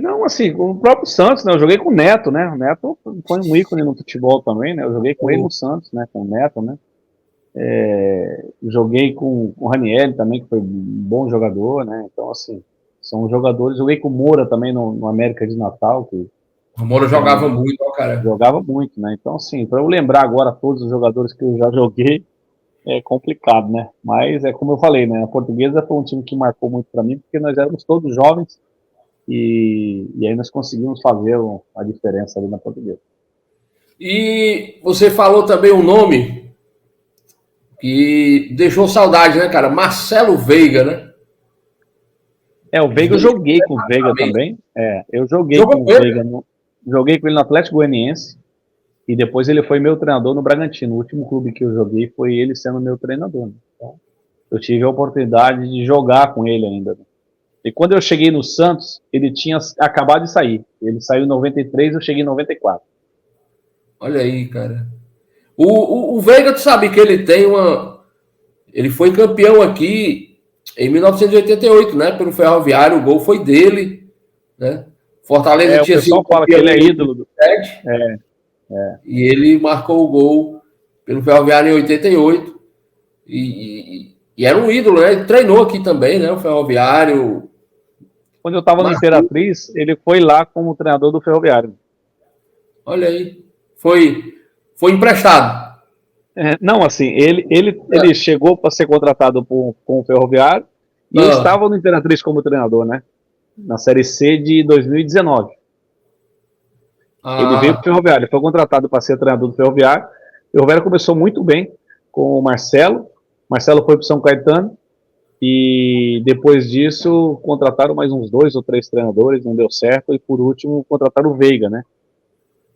Não, assim, o próprio Santos, né? Eu joguei com o Neto, né? O Neto foi um ícone no futebol também, né? Eu joguei com ele no Santos, né? Com o Neto, né? Joguei com o Ranieri também, que foi um bom jogador, né? Então, assim, são jogadores. Joguei com o Moura também no América de Natal, que O Moura jogava também muito, ó, cara. jogava muito, né? Então, assim, para eu lembrar agora todos os jogadores que eu já joguei, é complicado, né? Mas é como eu falei, né? A Portuguesa foi um time que marcou muito para mim, porque nós éramos todos jovens e aí nós conseguimos fazer a diferença ali na Portuguesa. E você falou também um nome que deixou saudade, né, cara? Marcelo Veiga, né? O Veiga eu Veio joguei com o Veiga exatamente. também. Eu joguei Jogou com o com ele. Veiga, joguei com ele no Atlético Goianiense e depois ele foi meu treinador no Bragantino. O último clube que eu joguei foi ele sendo meu treinador, né? Então, eu tive a oportunidade de jogar com ele ainda, né? E quando eu cheguei no Santos, ele tinha acabado de sair. Ele saiu em 93, eu cheguei em 94. Olha aí, cara. O Veiga, tu sabe que ele tem uma. Ele foi campeão aqui em 1988, né? Pelo Ferroviário, o gol foi dele, né? Fortaleza O tinha sido pessoal fala que campeão ele é em ídolo. 87 e ele marcou o gol pelo Ferroviário em 88 e era um ídolo, né? Ele treinou aqui também, né? O Ferroviário. Quando eu estava no Marcou, Imperatriz, ele foi lá como treinador do Ferroviário. olha aí. Foi emprestado. Não, assim, ele chegou para ser contratado com o Ferroviário e eu Ah, estava no Imperatriz como treinador, né? Na Série C de 2019. Ele veio para o ah, Ferroviário, ele foi contratado para ser treinador do Ferroviário. O Ferroviário começou muito bem com o Marcelo. Marcelo foi para o São Caetano e depois disso contrataram mais uns 2 ou 3 treinadores, não deu certo. E por último contrataram o Veiga, né?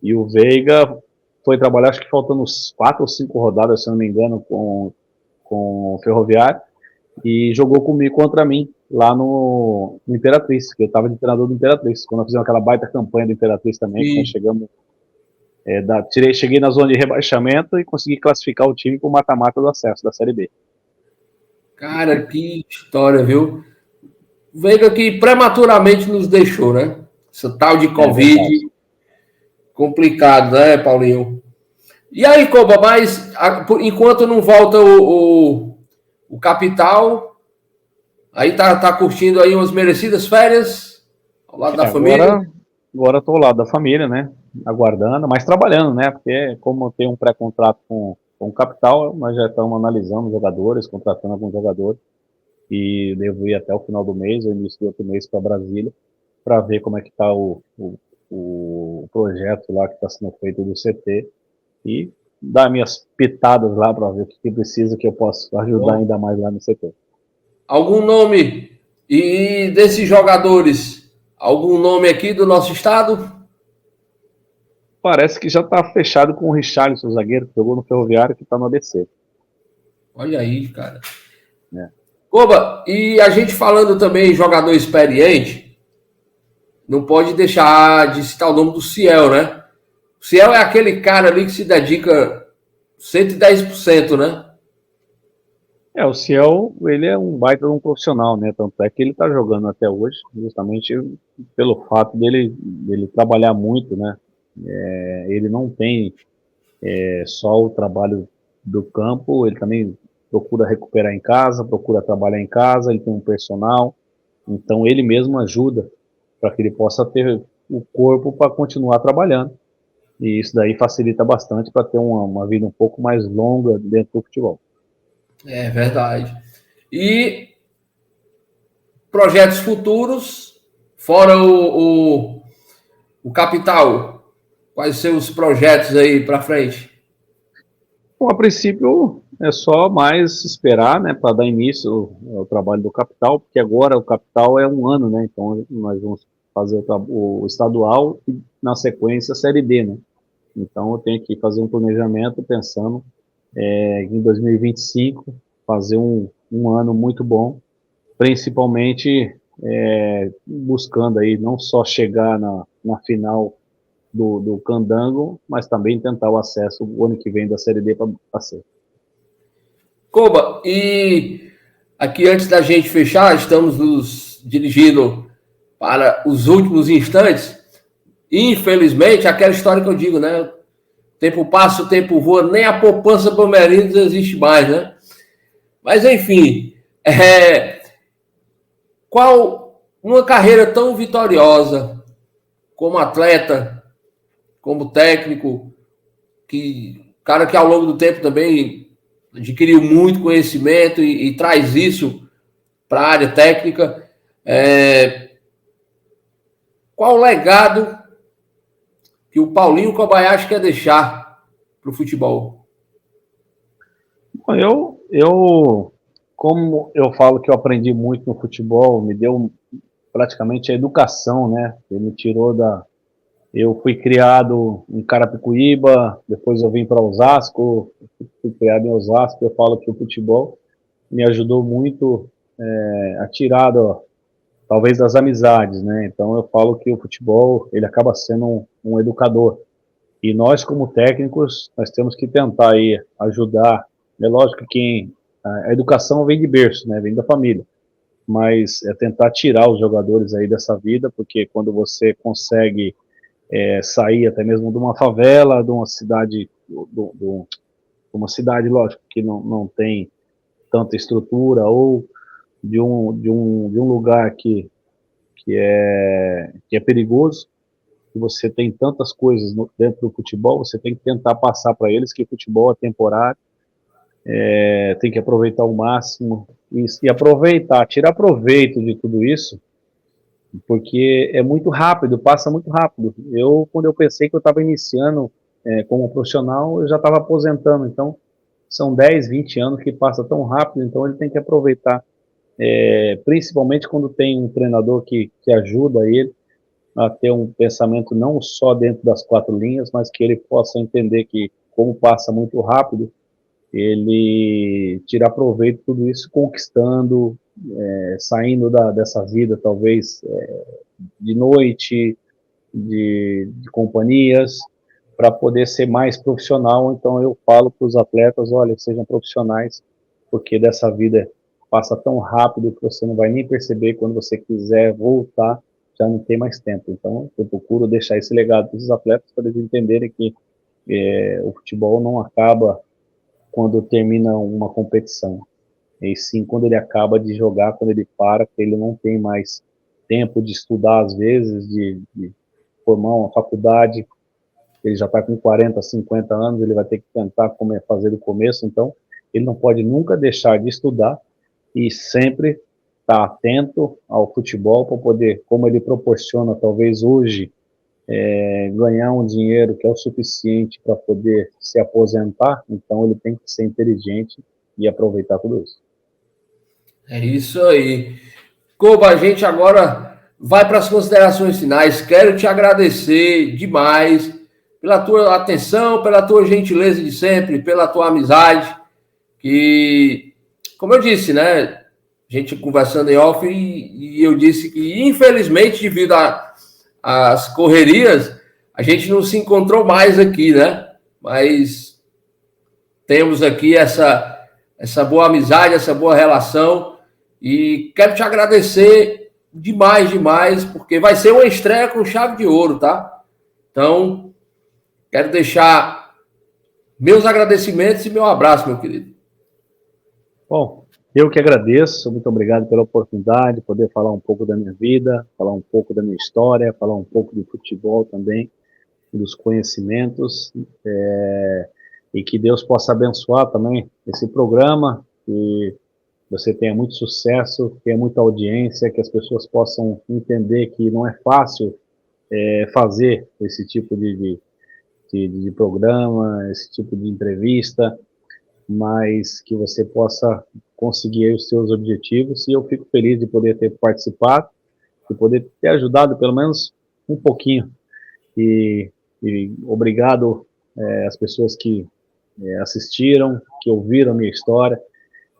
E o Veiga foi trabalhar, acho que faltando uns 4 ou 5 rodadas, se não me engano, com o Ferroviário e jogou comigo contra mim lá no Imperatriz, que eu estava de treinador do Imperatriz, quando nós fizemos aquela baita campanha do Imperatriz também, que nós sim. chegamos, cheguei na zona de rebaixamento e consegui classificar o time para o mata-mata do acesso da Série B. Cara, que história, viu? Veiga que prematuramente nos deixou, né? Essa tal de É verdade. Covid complicado, né, Paulinho? E aí, Coba, mas enquanto não volta o capital, aí tá curtindo aí umas merecidas férias ao lado da família? Agora estou lá da família, né? Aguardando, mas trabalhando, né? Porque como eu tenho um pré-contrato com o Capital, nós já estamos analisando jogadores, contratando alguns jogadores e devo ir até o final do mês, ou início do outro mês para Brasília, para ver como é que está o projeto lá que está sendo feito do CT e dar minhas pitadas lá para ver o que precisa que eu possa ajudar Bom, ainda mais lá no CT. algum nome e desses jogadores, algum nome aqui do nosso estado? Parece que já está fechado com o Richarlison, o zagueiro que jogou no Ferroviário, que está no ABC. Olha aí, cara. Né? Coba, e a gente falando também em jogador experiente, não pode deixar de citar o nome do Ciel, né? O Ciel é aquele cara ali que se dedica 110%, né? O Ciel, ele é um baita de um profissional, né? Tanto é que ele está jogando até hoje, justamente pelo fato dele trabalhar muito, né? Ele não tem só o trabalho do campo, ele também procura recuperar em casa, procura trabalhar em casa, ele tem um personal, então ele mesmo ajuda para que ele possa ter o corpo para continuar trabalhando. E isso daí facilita bastante para ter uma vida um pouco mais longa dentro do futebol. É verdade. E projetos futuros, fora o capital, quais são os projetos aí para frente? Bom, a princípio, é só mais esperar, né, para dar início ao trabalho do Capital, porque agora o Capital é um ano, né, então nós vamos fazer o estadual e, na sequência, a Série D, né. Então eu tenho que fazer um planejamento pensando em 2025 fazer um ano muito bom, principalmente buscando aí não só chegar na final do Candango, mas também tentar o acesso o ano que vem da Série D para a C. Koba, e aqui antes da gente fechar, estamos nos dirigindo para os últimos instantes. Infelizmente, aquela história que eu digo, né? O tempo passa, o tempo voa, nem a poupança Palmeirense existe mais, né? Mas, enfim, qual uma carreira tão vitoriosa como atleta, como técnico, cara que ao longo do tempo também adquiriu muito conhecimento e traz isso para a área técnica. Qual o legado que o Paulinho Kobayashi quer deixar para o futebol? Como eu falo que eu aprendi muito no futebol, me deu praticamente a educação, né? Ele me tirou Eu fui criado em Carapicuíba, depois eu vim para Osasco, fui criado em Osasco. Eu falo que o futebol me ajudou muito a tirar, talvez, das amizades, né? Então eu falo que o futebol ele acaba sendo um educador. E nós, como técnicos, nós temos que tentar aí ajudar. É lógico que a educação vem de berço, né? Vem da família. Mas é tentar tirar os jogadores aí dessa vida, porque quando você consegue sair até mesmo de uma favela, de uma cidade, uma cidade, lógico, que não tem tanta estrutura, ou de um lugar que é perigoso, que você tem tantas coisas dentro do futebol, você tem que tentar passar para eles que futebol é temporário, tem que aproveitar o máximo e aproveitar, tirar proveito de tudo isso, porque é muito rápido, passa muito rápido. Quando eu pensei que eu estava iniciando como profissional, eu já estava aposentando, então são 10, 20 anos que passa tão rápido, então ele tem que aproveitar, principalmente quando tem um treinador que ajuda ele a ter um pensamento não só dentro das quatro linhas, mas que ele possa entender que, como passa muito rápido, ele tirar proveito de tudo isso, conquistando, saindo dessa vida, talvez, de noite, de companhias, para poder ser mais profissional. Então eu falo para os atletas, olha, sejam profissionais, porque dessa vida passa tão rápido que você não vai nem perceber. Quando você quiser voltar, já não tem mais tempo. Então eu procuro deixar esse legado para os atletas, para eles entenderem que o futebol não acaba quando termina uma competição, e sim quando ele acaba de jogar, quando ele para, que ele não tem mais tempo de estudar, às vezes, de formar uma faculdade. Ele já está com 40, 50 anos, ele vai ter que tentar fazer do começo, então ele não pode nunca deixar de estudar e sempre estar atento ao futebol para poder, como ele proporciona talvez hoje, ganhar um dinheiro que é o suficiente para poder se aposentar. Então ele tem que ser inteligente e aproveitar tudo isso. É isso aí. Koba, a gente agora vai para as considerações finais. Quero te agradecer demais pela tua atenção, pela tua gentileza de sempre, pela tua amizade, que, como eu disse, né, a gente conversando em off, e eu disse que, infelizmente, devido às correrias, a gente não se encontrou mais aqui, né? Mas temos aqui essa boa amizade, essa boa relação, e quero te agradecer demais, demais, porque vai ser uma estreia com chave de ouro, tá? Então, quero deixar meus agradecimentos e meu abraço, meu querido. Bom, eu que agradeço, muito obrigado pela oportunidade de poder falar um pouco da minha vida, falar um pouco da minha história, falar um pouco de futebol também, dos conhecimentos, e que Deus possa abençoar também esse programa, que você tenha muito sucesso, tenha muita audiência, que as pessoas possam entender que não é fácil fazer esse tipo de programa, esse tipo de entrevista, mas que você possa conseguir os seus objetivos, e eu fico feliz de poder ter participado, de poder ter ajudado pelo menos um pouquinho, e obrigado às pessoas que assistiram, que ouviram a minha história,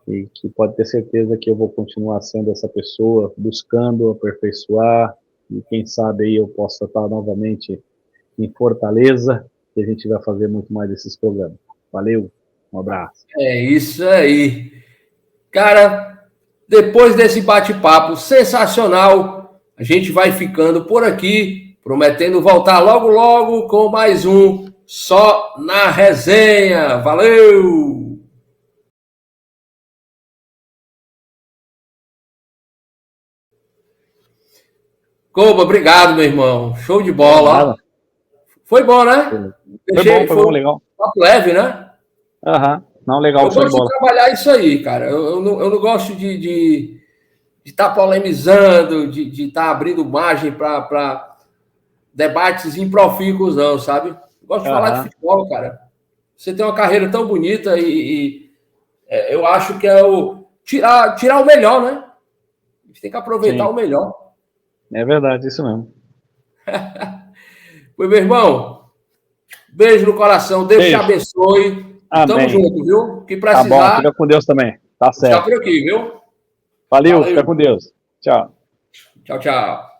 e que pode ter certeza que eu vou continuar sendo essa pessoa, buscando aperfeiçoar, e quem sabe aí eu possa estar novamente em Fortaleza, e a gente vai fazer muito mais desses programas. Valeu, um abraço. É isso aí. Cara, depois desse bate-papo sensacional, a gente vai ficando por aqui, prometendo voltar logo, logo com mais um Só na Resenha. Valeu! Coba, obrigado, meu irmão. Show de bola. Ó. Foi bom, né? Foi bom, legal. Papo leve, né? Aham, não, legal, Eu show de gosto de bola. trabalhar isso aí, cara. Eu não gosto de estar polemizando, de estar abrindo margem para debates improfícuos, não, sabe? Eu gosto de falar de futebol, cara. Você tem uma carreira tão bonita eu acho que é tirar o melhor, né? A gente tem que aproveitar o melhor. É verdade, isso mesmo. Pois, meu irmão, beijo no coração, Deus te abençoe. Amém. Tamo junto, viu? Que Tá precisar. bom, fica com Deus também. Tá certo. Fica por aqui, viu? Valeu, fica com Deus. Tchau. Tchau, tchau.